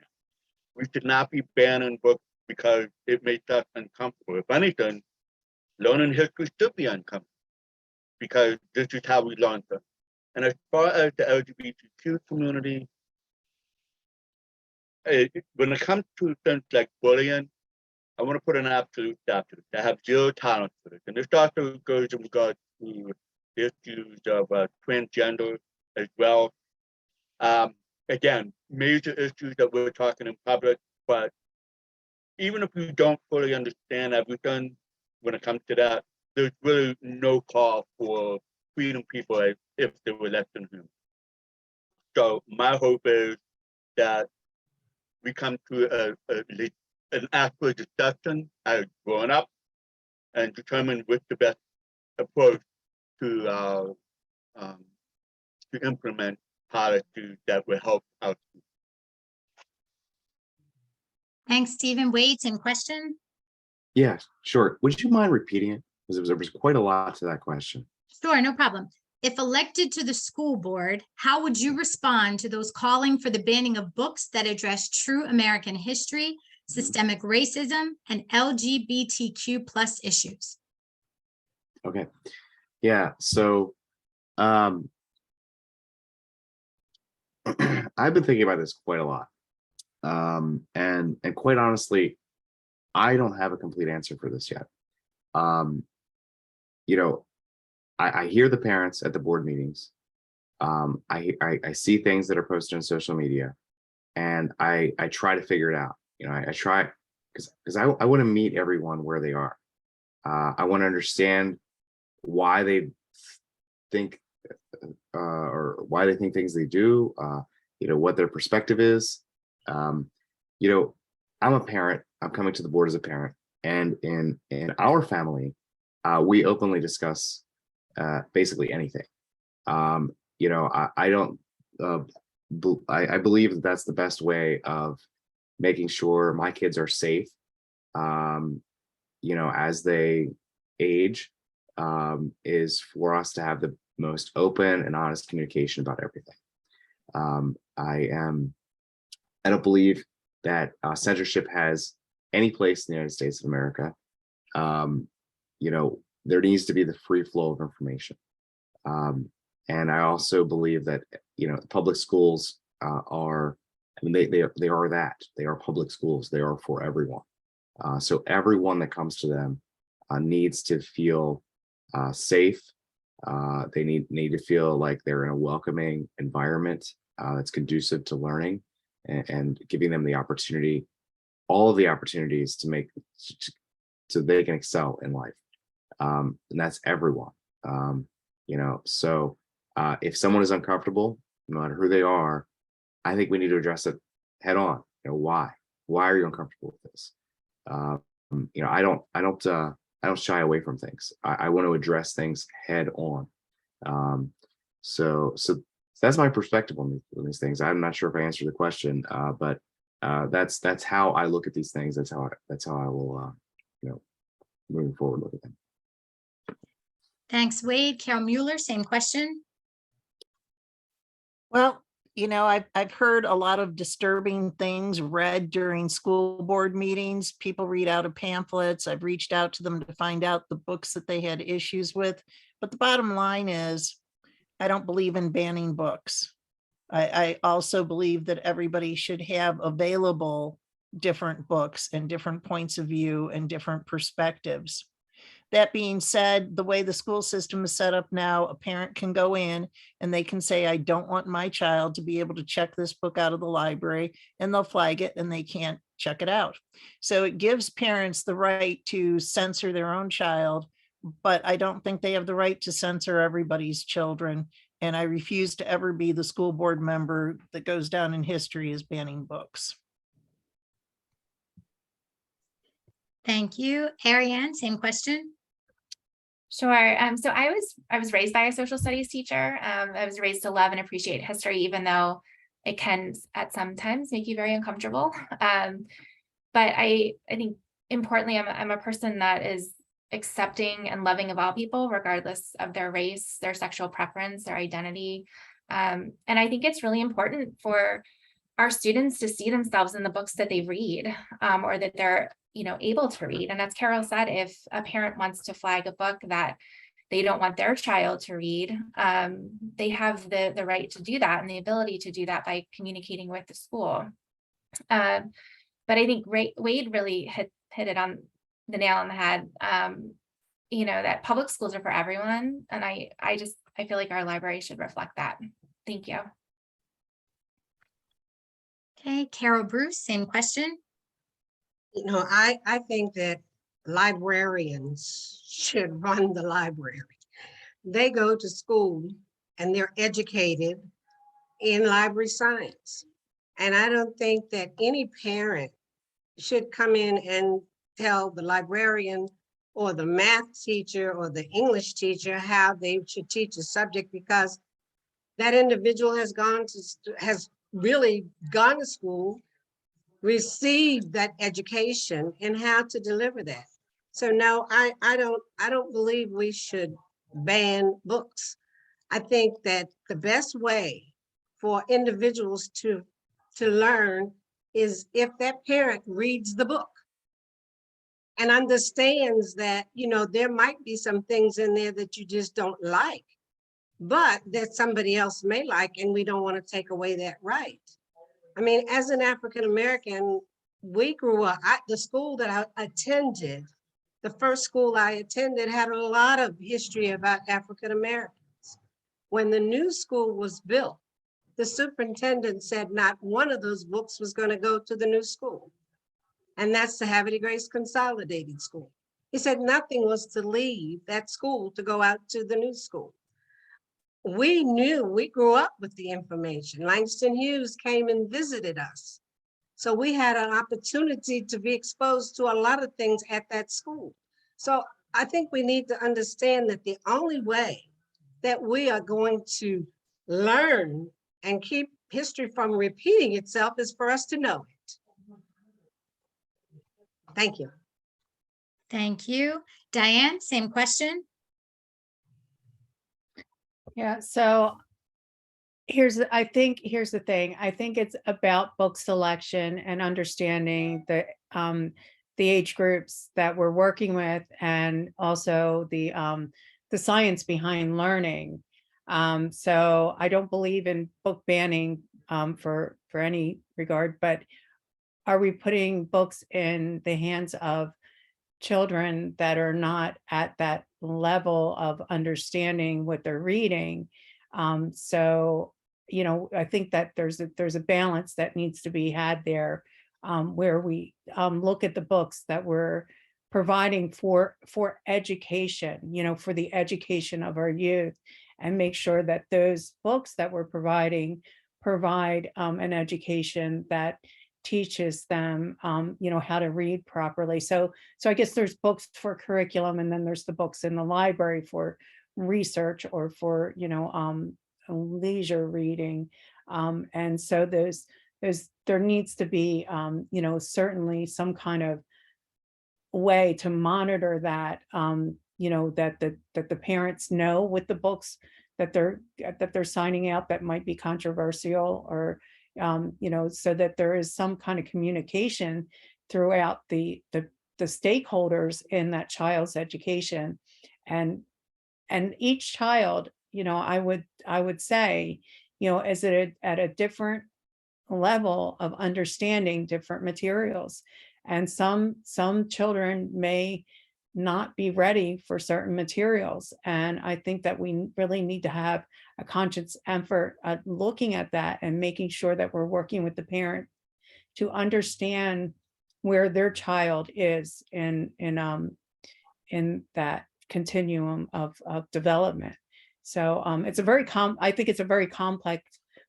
We should not be banning books because it makes us uncomfortable. If anything, learning history should be uncomfortable because this is how we learn things. And as far as the LGBTQ community, when it comes to things like bullying, I want to put an absolute stop to it. I have zero tolerance for this. And this also goes in regards to issues of transgender as well. Again, major issues that we're talking in public, but even if you don't fully understand everything when it comes to that, there's really no call for treating people as if they were less than human. So my hope is that we come to an actual discussion as growing up and determine what's the best approach to implement policies that will help out. Thanks, Stephen. Wade, same question? Yeah, sure. Would you mind repeating it? Because there was quite a lot to that question. Sure, no problem. If elected to the school board, how would you respond to those calling for the banning of books that address true American history, systemic racism, and LGBTQ plus issues? Okay. Yeah. So I've been thinking about this quite a lot. And quite honestly, I don't have a complete answer for this yet. You know, I hear the parents at the board meetings. I see things that are posted on social media, and I try to figure it out. You know, I try because I want to meet everyone where they are. I want to understand why they think or why they think things they do. You know, what their perspective is. You know, I'm a parent. I'm coming to the board as a parent, and in our family, we openly discuss basically anything. You know, I don't. I believe that that's the best way of making sure my kids are safe. You know, as they age, is for us to have the most open and honest communication about everything. I don't believe that censorship has any place in the United States of America. You know, there needs to be the free flow of information. And I also believe that, you know, public schools are, I mean, they are that. They are public schools. They are for everyone. So everyone that comes to them needs to feel safe. They need to feel like they're in a welcoming environment that's conducive to learning, and giving them the opportunity, all of the opportunities to make, so they can excel in life. And that's everyone. You know, so if someone is uncomfortable, no matter who they are, I think we need to address it head on. You know, why are you uncomfortable with this? You know, I don't shy away from things. I want to address things head on. So that's my perspective on these things. I'm not sure if I answered the question, but that's how I look at these things. That's how I will, you know, moving forward, look at them. Thanks, Wade. Carol Mueller, same question. Well, you know, I've heard a lot of disturbing things read during school board meetings. People read out of pamphlets. I've reached out to them to find out the books that they had issues with. But the bottom line is, I don't believe in banning books. I also believe that everybody should have available different books and different points of view and different perspectives. That being said, the way the school system is set up now, a parent can go in and they can say, I don't want my child to be able to check this book out of the library, and they'll flag it and they can't check it out. So it gives parents the right to censor their own child, but I don't think they have the right to censor everybody's children. And I refuse to ever be the school board member that goes down in history as banning books. Thank you. Ariane, same question. Sure. So I was raised by a social studies teacher. I was raised to love and appreciate history, even though it can at some times make you very uncomfortable. But I think importantly, I'm a person that is accepting and loving of all people, regardless of their race, their sexual preference, their identity. And I think it's really important for our students to see themselves in the books that they read, or that they're, you know, able to read. And as Carol said, if a parent wants to flag a book that they don't want their child to read, they have the right to do that and the ability to do that by communicating with the school. But I think Wade really hit it on the nail on the head. You know, that public schools are for everyone. And I feel like our library should reflect that. Thank you. Okay, Carol Bruce, same question. You know, I think that librarians should run the library. They go to school and they're educated in library science. And I don't think that any parent should come in and tell the librarian or the math teacher or the English teacher how they should teach a subject, because that individual has really gone to school, received that education and how to deliver that. So no, I don't believe we should ban books. I think that the best way for individuals to learn is if that parent reads the book and understands that, you know, there might be some things in there that you just don't like, but that somebody else may like, and we don't want to take away that right. I mean, as an African-American, we grew up, the school that I attended, the first school I attended had a lot of history about African-Americans. When the new school was built, the superintendent said not one of those books was going to go to the new school. And that's the Havre de Grace Consolidated School. He said nothing was to leave that school to go out to the new school. We knew, we grew up with the information. Langston Hughes came and visited us. So we had an opportunity to be exposed to a lot of things at that school. So I think we need to understand that the only way that we are going to learn and keep history from repeating itself is for us to know it. Thank you. Thank you. Diane, same question. Yeah, so I think here's the thing. I think it's about book selection and understanding the age groups that we're working with, and also the science behind learning. So I don't believe in book banning for any regard, but are we putting books in the hands of children that are not at that level of understanding what they're reading? So, you know, I think that there's a balance that needs to be had there, where we look at the books that we're providing for education, you know, for the education of our youth, and make sure that those books that we're providing provide an education that teaches them, you know, how to read properly. So I guess there's books for curriculum, and then there's the books in the library for research or for, you know, leisure reading. And so there needs to be, you know, certainly some kind of way to monitor that, you know, that the parents know with the books that they're signing out that might be controversial, or you know, so that there is some kind of communication throughout the stakeholders in that child's education. And each child, you know, I would say, you know, is it at a different level of understanding different materials. And some children may not be ready for certain materials. And I think that we really need to have a conscious effort at looking at that and making sure that we're working with the parent to understand where their child is in that continuum of development. So it's I think it's a very complex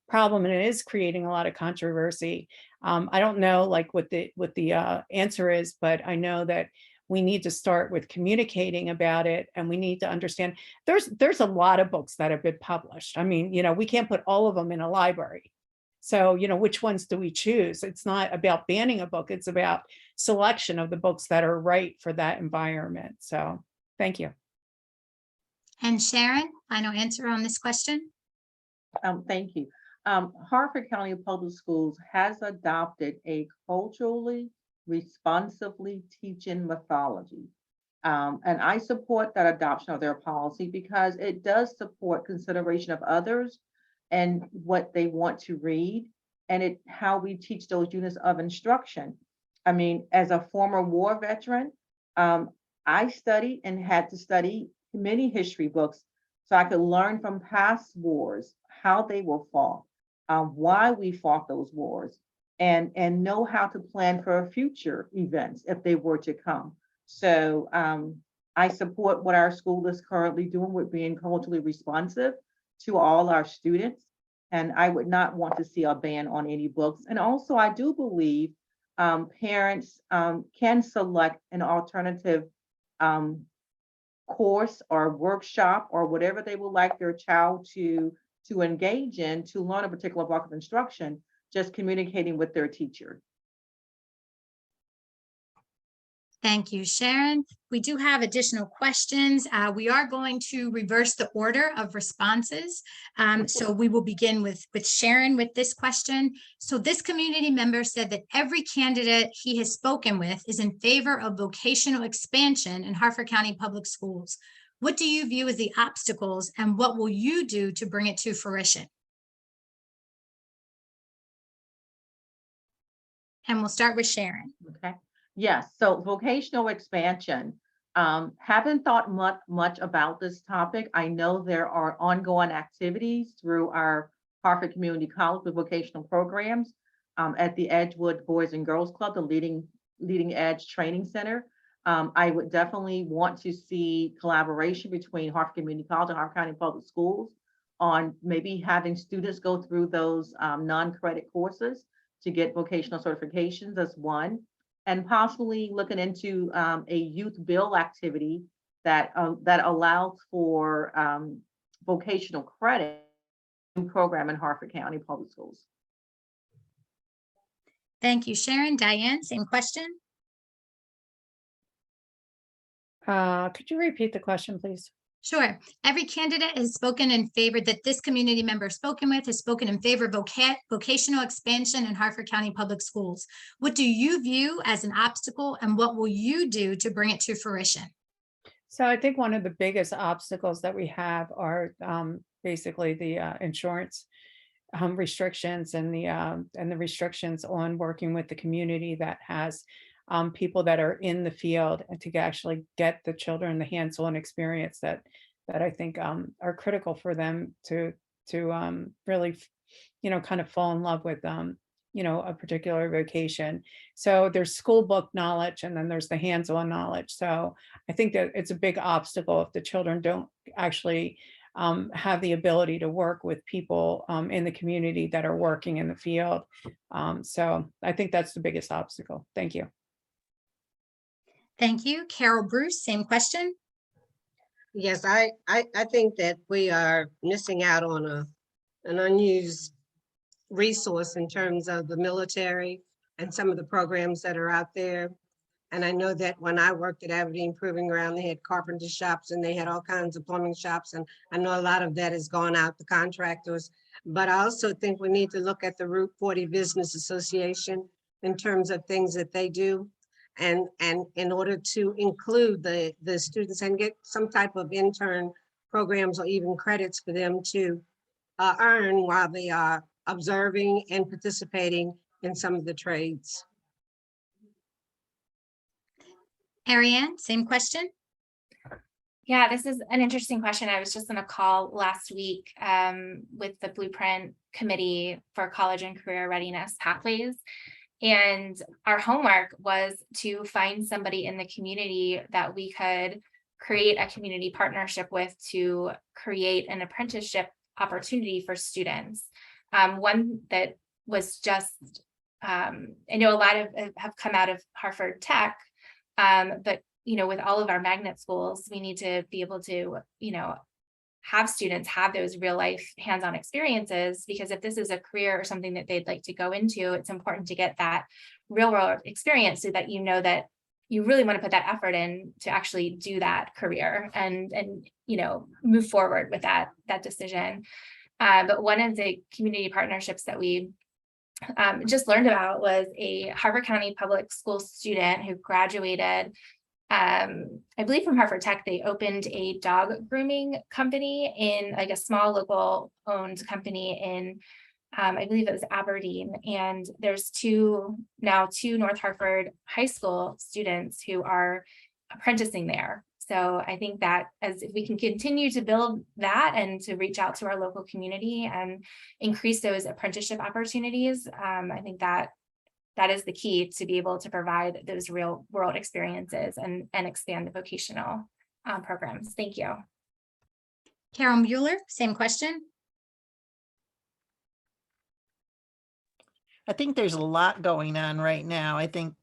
problem, and it is creating a lot of controversy. I don't know like what the answer is, but I know that we need to start with communicating about it, and we need to understand there's a lot of books that have been published. I mean, you know, we can't put all of them in a library. So, you know, which ones do we choose? It's not about banning a book, it's about selection of the books that are right for that environment. So thank you. And Sharon, final answer on this question. Thank you. Harford County Public Schools has adopted a culturally responsibly teaching methodology. And I support that adoption of their policy because it does support consideration of others and what they want to read, and how we teach those units of instruction. I mean, as a former war veteran, I studied and had to study many history books so I could learn from past wars, how they were fought, why we fought those wars, and know how to plan for future events if they were to come. So I support what our school is currently doing with being culturally responsive to all our students. And I would not want to see a ban on any books. And also I do believe parents can select an alternative course or workshop or whatever they would like their child to engage in to learn a particular block of instruction, just communicating with their teacher. Thank you, Sharon. We do have additional questions. We are going to reverse the order of responses. So we will begin with Sharon with this question. So this community member said that every candidate he has spoken with is in favor of vocational expansion in Harford County Public Schools. What do you view as the obstacles and what will you do to bring it to fruition? And we'll start with Sharon. Okay. Yes, so vocational expansion. Haven't thought much about this topic. I know there are ongoing activities through our Harford Community College with vocational programs at the Edgewood Boys and Girls Club, the leading edge training center. I would definitely want to see collaboration between Harford Community College and Harford County Public Schools on maybe having students go through those non-credit courses to get vocational certifications as one. And possibly looking into a youth bill activity that allows for vocational credit program in Harford County Public Schools. Thank you, Sharon. Diane, same question. Could you repeat the question, please? Sure. Every candidate has spoken in favor that this community member spoken with has spoken in favor of vocational expansion in Harford County Public Schools. What do you view as an obstacle and what will you do to bring it to fruition? So I think one of the biggest obstacles that we have are basically the insurance restrictions and the restrictions on working with the community that has people that are in the field and to actually get the children the hands-on experience that I think are critical for them to really, kind of fall in love with a particular vocation. So there's school book knowledge and then there's the hands-on knowledge. So I think that it's a big obstacle if the children don't actually have the ability to work with people in the community that are working in the field. So I think that's the biggest obstacle. Thank you. Thank you. Carol Bruce, same question. Yes, I think that we are missing out on an unused resource in terms of the military and some of the programs that are out there. And I know that when I worked at Aberdeen Proving Ground, they had carpenter shops and they had all kinds of plumbing shops. And I know a lot of that has gone out to contractors. But I also think we need to look at the Route 40 Business Association in terms of things that they do. And in order to include the students and get some type of intern programs or even credits for them to earn while they are observing and participating in some of the trades. Ariane, same question. Yeah, this is an interesting question. I was just on a call last week with the Blueprint Committee for College and Career Readiness Pathways. And our homework was to find somebody in the community that we could create a community partnership with to create an apprenticeship opportunity for students. One that was just, I know a lot of have come out of Harford Tech, but with all of our magnet schools, we need to be able to, have students have those real life hands-on experiences, because if this is a career or something that they'd like to go into, it's important to get that real world experience so that that you really want to put that effort in to actually do that career and move forward with that decision. But one of the community partnerships that we just learned about was a Harford County Public School student who graduated I believe from Harford Tech. They opened a dog grooming company in like a small local owned company in I believe it was Aberdeen, and there's two North Harford high school students who are apprenticing there. So I think that if we can continue to build that and to reach out to our local community and increase those apprenticeship opportunities, I think that is the key to be able to provide those real world experiences and expand the vocational programs. Thank you. Carol Mueller, same question. I think there's a lot going on right now. I think,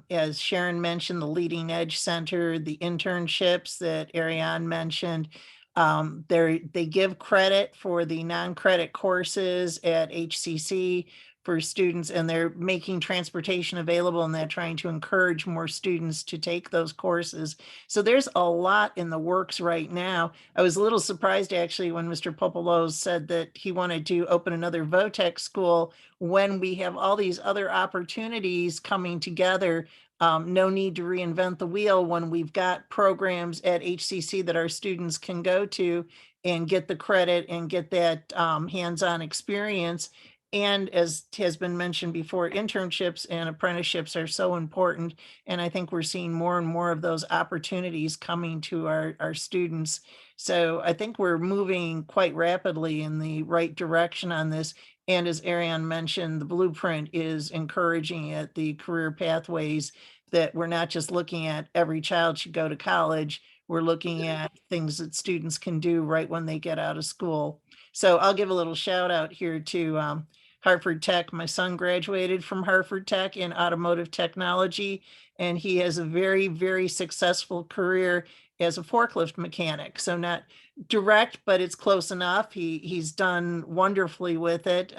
as Sharon mentioned, the Leading Edge Center, the internships that Ariane mentioned, they give credit for the non-credit courses at HCC for students, and they're making transportation available, and they're trying to encourage more students to take those courses. So there's a lot in the works right now. I was a little surprised actually when Mr. Popolo said that he wanted to open another VOTEC school when we have all these other opportunities coming together. No need to reinvent the wheel when we've got programs at HCC that our students can go to and get the credit and get that hands-on experience. And as has been mentioned before, internships and apprenticeships are so important. And I think we're seeing more and more of those opportunities coming to our students. So I think we're moving quite rapidly in the right direction on this. And as Ariane mentioned, the blueprint is encouraging at the career pathways that we're not just looking at every child should go to college. We're looking at things that students can do right when they get out of school. So I'll give a little shout out here to Harford Tech. My son graduated from Harford Tech in automotive technology, and he has a very, very successful career as a forklift mechanic. So not direct, but it's close enough. He's done wonderfully with it.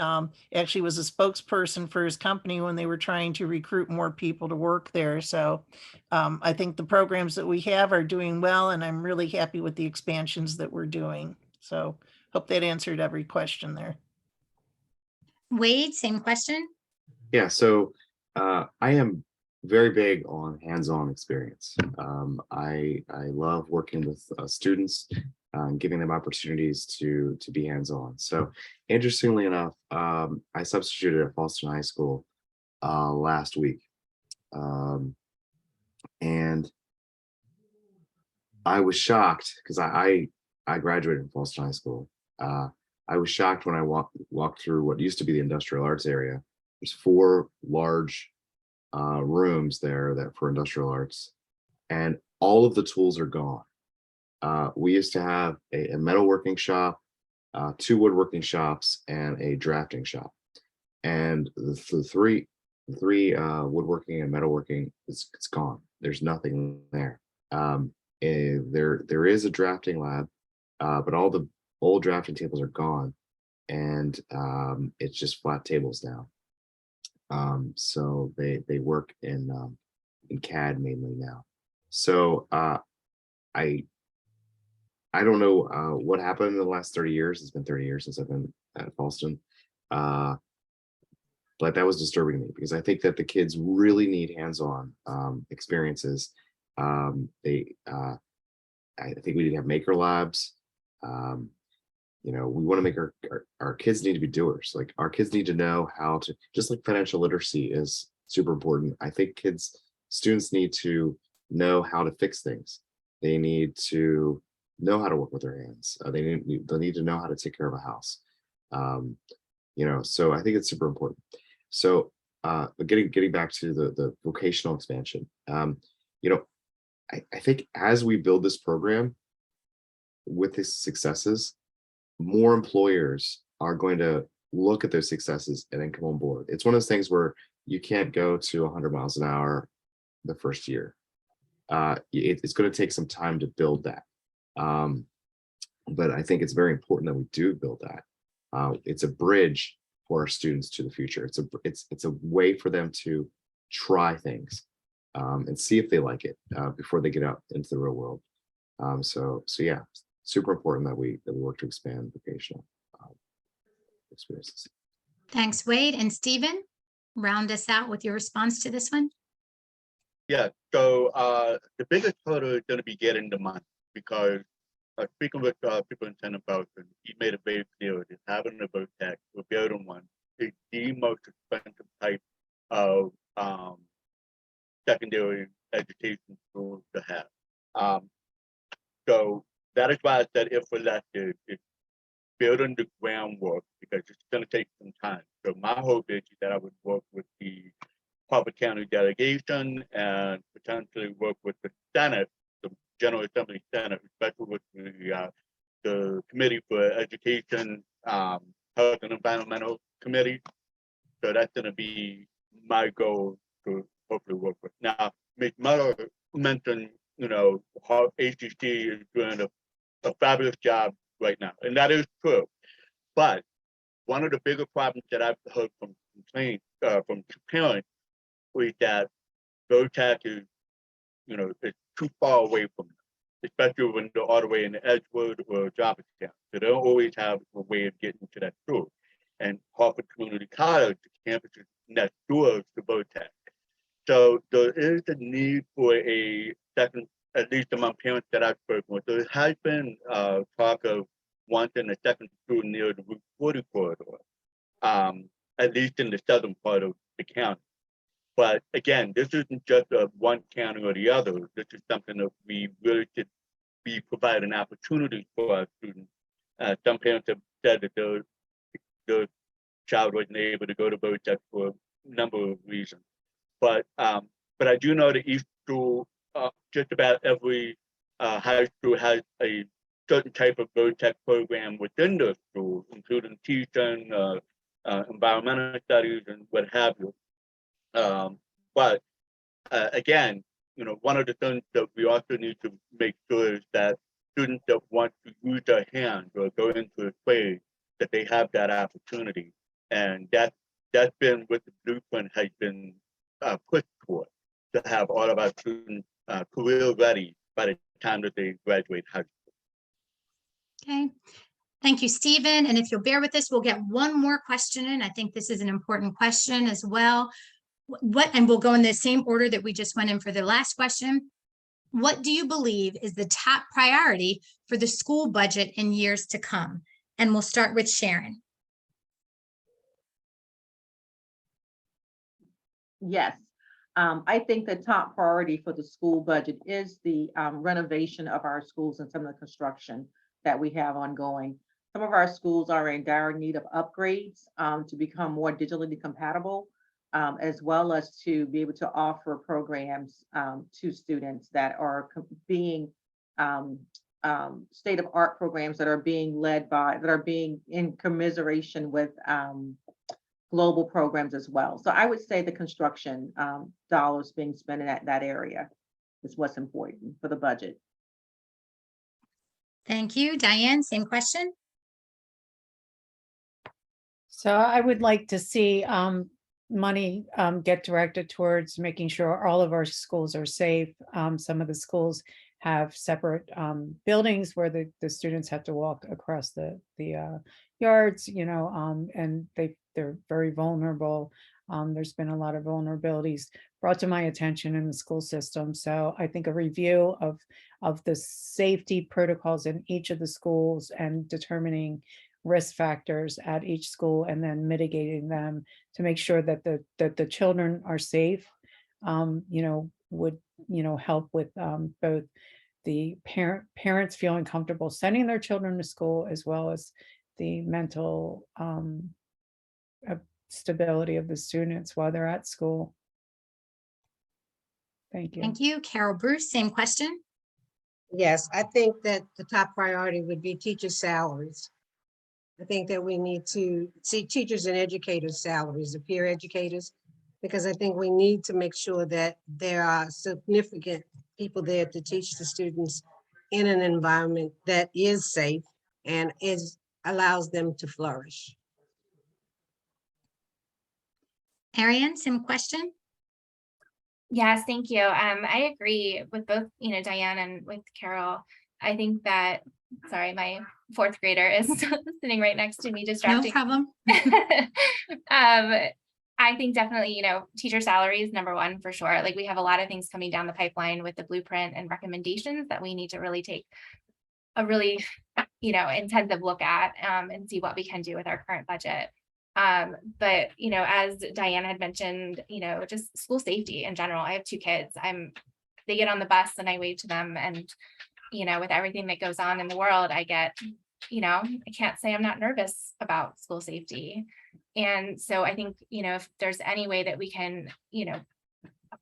Actually was a spokesperson for his company when they were trying to recruit more people to work there. So I think the programs that we have are doing well, and I'm really happy with the expansions that we're doing. So hope that answered every question there. Wade, same question. Yeah, so I am very big on hands-on experience. I love working with students, giving them opportunities to be hands-on. So interestingly enough, I substituted at Boston High School last week, and I was shocked because I graduated from Boston High School. I was shocked when I walked through what used to be the industrial arts area. There's 4 large rooms there that for industrial arts, and all of the tools are gone. We used to have a metalworking shop, 2 woodworking shops, and a drafting shop. And the three woodworking and metalworking, it's gone. There's nothing there. There is a drafting lab, but all the old drafting tables are gone, and it's just flat tables now. So they work in CAD mainly now. So I don't know what happened in the last 30 years. It's been 30 years since I've been at Boston. But that was disturbing to me because I think that the kids really need hands-on experiences. I think we need to have maker labs. We want to make our kids need to be doers. Like our kids need to know how to, just like financial literacy is super important. I think students need to know how to fix things. They need to know how to work with their hands. They need to know how to take care of a house. So I think it's super important. So getting back to the vocational expansion, I think as we build this program with its successes, more employers are going to look at those successes and then come on board. It's one of those things where you can't go to 100 miles an hour the first year. It's going to take some time to build that. But I think it's very important that we do build that. It's a bridge for our students to the future. It's a way for them to try things and see if they like it before they get out into the real world. So yeah, super important that we work to expand vocational experiences. Thanks, Wade. And Stephen, round us out with your response to this one. Yeah, so the biggest hurdle is going to be getting the money, because speaking with Superintendent Belton, he made it very clear that having a VOTEC or building one is the most expensive type of secondary education school to have. So that is why I said if elected, it's building the groundwork, because it's going to take some time. So my hope is that I would work with the Harford County delegation and potentially work with the Senate, the General Assembly Senate, especially with the Committee for Education, Health and Environmental Committee, So that's going to be my goal to hopefully work with. Now, Ms. Muller mentioned, how ACC is doing a fabulous job right now, and that is true. But one of the bigger problems that I've heard from parents was that VOTAC is, it's too far away from them, especially when they're all the way in Edgewood or Joppatown. So they don't always have a way of getting to that school. And Harford Community College, the campus is next door to VOTAC. So there is a need for a second, at least among parents that I've spoken with. There has been talk of wanting a second school near the Route 40 corridor, at least in the southern part of the county. But again, this isn't just one county or the other. This is something that we really should be providing opportunities for our students. Some parents have said that their child wasn't able to go to VOTAC for a number of reasons. But I do know that each school, just about every high school has a certain type of VOTAC program within their school, including teaching, environmental studies, and what have you. But again, one of the things that we also need to make sure is that students that want to use their hands or go into a trade, that they have that opportunity. And that's been what the blueprint has been pushed toward, to have all of our students career ready by the time that they graduate high school. Okay. Thank you, Stephen. And if you'll bear with us, we'll get one more question in. I think this is an important question as well. And we'll go in the same order that we just went in for the last question. What do you believe is the top priority for the school budget in years to come? And we'll start with Sharon. Yes, I think the top priority for the school budget is the renovation of our schools and some of the construction that we have ongoing. Some of our schools are in dire need of upgrades to become more digitally compatible, as well as to be able to offer programs to students that are being state-of-art programs that are being in commiseration with global programs as well. So I would say the construction dollars being spent in that area is what's important for the budget. Thank you. Diane, same question. So I would like to see money get directed towards making sure all of our schools are safe. Some of the schools have separate buildings where the students have to walk across the yards, and they're very vulnerable. There's been a lot of vulnerabilities brought to my attention in the school system. So I think a review of the safety protocols in each of the schools and determining risk factors at each school and then mitigating them to make sure that the children are safe, would help with both the parents feeling comfortable sending their children to school, as well as the mental stability of the students while they're at school. Thank you. Thank you. Carol Bruce, same question. Yes, I think that the top priority would be teacher salaries. I think that we need to see teachers and educators' salaries, the peer educators, because I think we need to make sure that there are significant people there to teach the students in an environment that is safe and allows them to flourish. Ariane, same question. Yes, thank you. I agree with both, Diane and with Carol. I think that, sorry, my fourth grader is sitting right next to me, distracting. No problem. I think definitely, teacher salary is number one for sure. Like, we have a lot of things coming down the pipeline with the blueprint and recommendations that we need to really take a really, intensive look at and see what we can do with our current budget. But, as Diane had mentioned, just school safety in general. I have two kids. They get on the bus and I wave to them, and, with everything that goes on in the world, I get, I can't say I'm not nervous about school safety. And so I think, if there's any way that we can,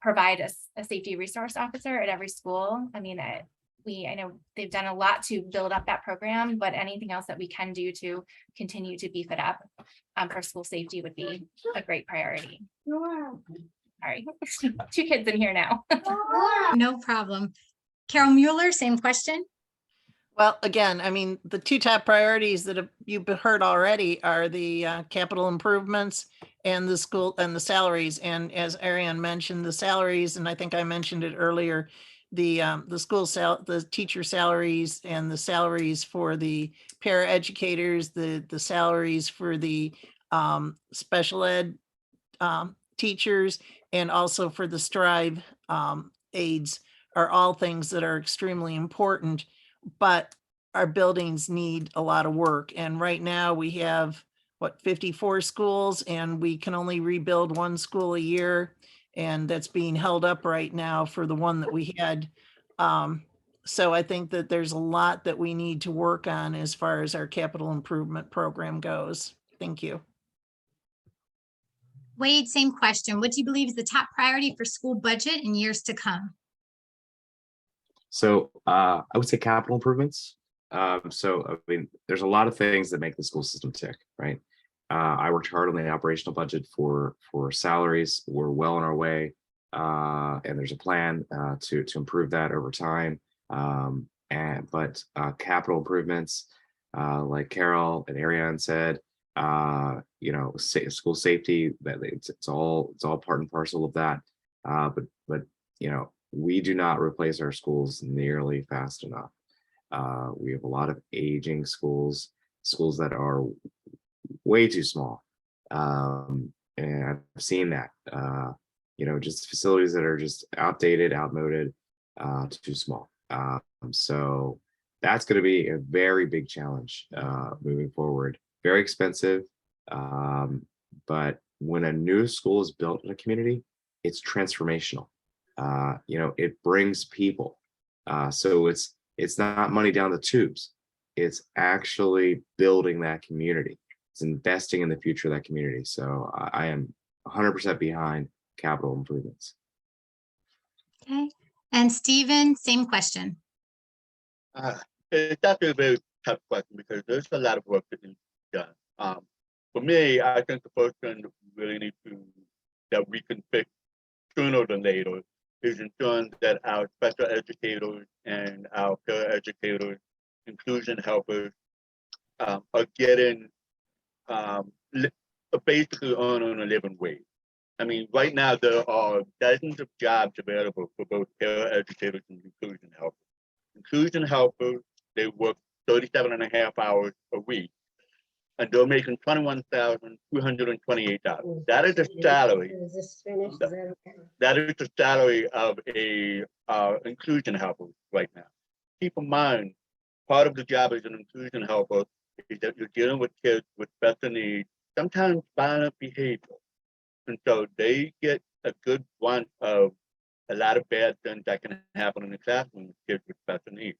provide a safety resource officer at every school, I know they've done a lot to build up that program, but anything else that we can do to continue to beef it up for school safety would be a great priority. Sorry, two kids in here now. No problem. Carol Mueller, same question. Well, again, I mean, the two top priorities that you've heard already are the capital improvements and the school and the salaries. And as Ariane mentioned, the salaries, and I think I mentioned it earlier, the the teacher salaries and the salaries for the paraeducators, the salaries for the special ed teachers, and also for the Strive aides are all things that are extremely important, but our buildings need a lot of work. And right now we have, what, 54 schools, and we can only rebuild one school a year. And that's being held up right now for the one that we had. So I think that there's a lot that we need to work on as far as our capital improvement program goes. Thank you. Wade, same question. What do you believe is the top priority for school budget in years to come? So I would say capital improvements. So I mean, there's a lot of things that make the school system tick, right? I worked hard on the operational budget for salaries. We're well on our way, and there's a plan to improve that over time. But capital improvements, like Carol and Ariane said, you know, school safety, that it's all part and parcel of that. But you know, we do not replace our schools nearly fast enough. We have a lot of aging schools that are way too small. And I've seen that, you know, just facilities that are just outdated, outmoded, too small. So that's going to be a very big challenge moving forward. Very expensive. But when a new school is built in a community, it's transformational. You know, it brings people. So it's not money down the tubes. It's actually building that community. It's investing in the future of that community. So I am 100% behind capital improvements. Okay. And Stephen, same question. It's actually a very tough question because there's a lot of work that needs to be done. For me, I think the first thing that we really need to, that we can fix sooner than later, is ensuring that our special educators and our paraeducators, inclusion helpers, are getting basically earning a living wage. I mean, right now there are dozens of jobs available for both paraeducators and inclusion helpers. Inclusion helpers, they work 37.5 hours a week, and they're making $21,228. That is the salary. Is this finished? Is that okay? That is the salary of a inclusion helper right now. Keep in mind, part of the job as an inclusion helper is that you're dealing with kids with special needs, sometimes violent behavior. And so they get a good brunt of a lot of bad things that can happen in the classroom with kids with special needs.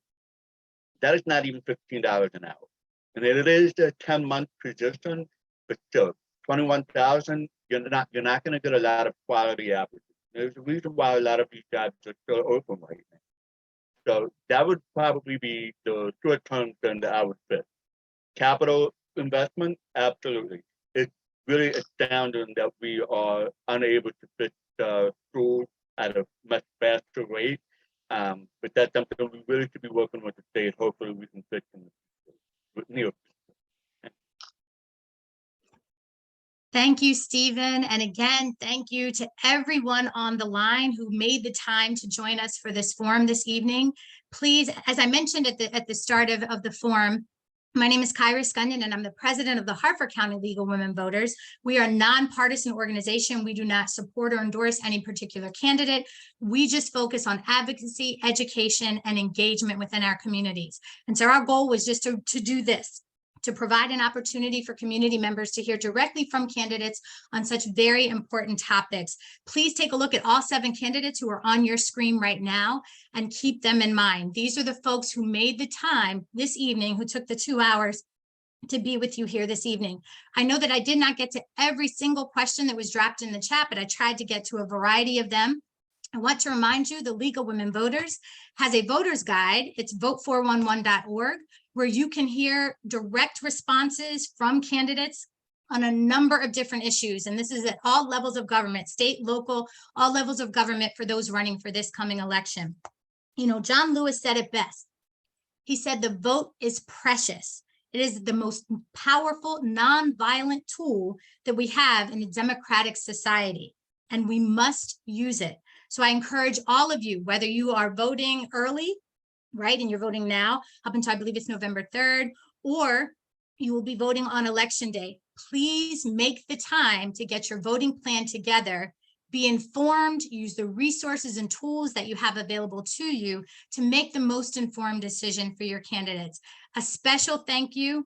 That is not even $15 an hour. And it is a 10-month position, but still, $21,000, you're not going to get a lot of quality applicants. There's a reason why a lot of these jobs are still open right now. So that would probably be the short-term thing that I would fit. Capital investment, absolutely. It's really astounding that we are unable to fit schools at a much faster rate. But that's something we really should be working with the state. Hopefully we can fix in the near. Thank you, Stephen. And again, thank you to everyone on the line who made the time to join us for this forum this evening. Please, as I mentioned at the start of the forum, my name is Kyra Skunyon, and I'm the president of the Harford County League of Women Voters. We are a nonpartisan organization. We do not support or endorse any particular candidate. We just focus on advocacy, education, and engagement within our communities. And so our goal was just to do this, to provide an opportunity for community members to hear directly from candidates on such very important topics. Please take a look at all 7 candidates who are on your screen right now and keep them in mind. These are the folks who made the time this evening, who took the 2 hours to be with you here this evening. I know that I did not get to every single question that was dropped in the chat, but I tried to get to a variety of them. I want to remind you, the League of Women Voters has a voter's guide. It's vote411.org, where you can hear direct responses from candidates on a number of different issues. And this is at all levels of government, state, local, all levels of government for those running for this coming election. You know, John Lewis said it best. He said, the vote is precious. It is the most powerful, non-violent tool that we have in a democratic society, and we must use it. So I encourage all of you, whether you are voting early, right, and you're voting now up until I believe it's November 3rd, or you will be voting on election day, please make the time to get your voting plan together. Be informed, use the resources and tools that you have available to you to make the most informed decision for your candidates. A special thank you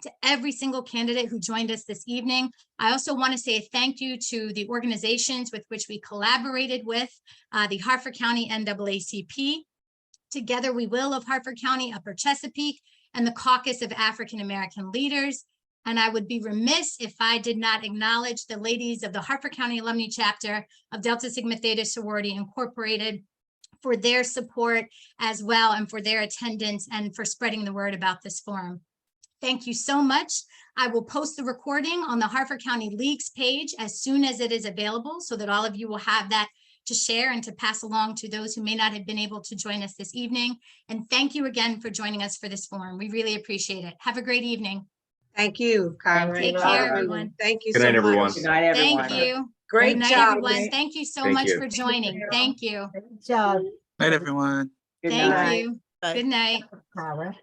to every single candidate who joined us this evening. I also want to say a thank you to the organizations with which we collaborated with, the Harford County NAACP, Together We Will of Harford County, Upper Chesapeake, and the Caucus of African American Leaders. And I would be remiss if I did not acknowledge the ladies of the Harford County Alumni Chapter of Delta Sigma Theta Sorority Incorporated for their support as well, and for their attendance and for spreading the word about this forum. Thank you so much. I will post the recording on the Harford County League's page as soon as it is available, so that all of you will have that to share and to pass along to those who may not have been able to join us this evening. And thank you again for joining us for this forum. We really appreciate it. Have a great evening. Thank you, Kyra. Take and all care, of you. everyone. Thank you Good so night, everyone. much. Good night, everyone. Thank you. Great Good night, job. everyone. Thank you so Thank much you. for joining. Thank you. Good job, Night, everyone. Good Thank night. you. Bye. Good night. Tara.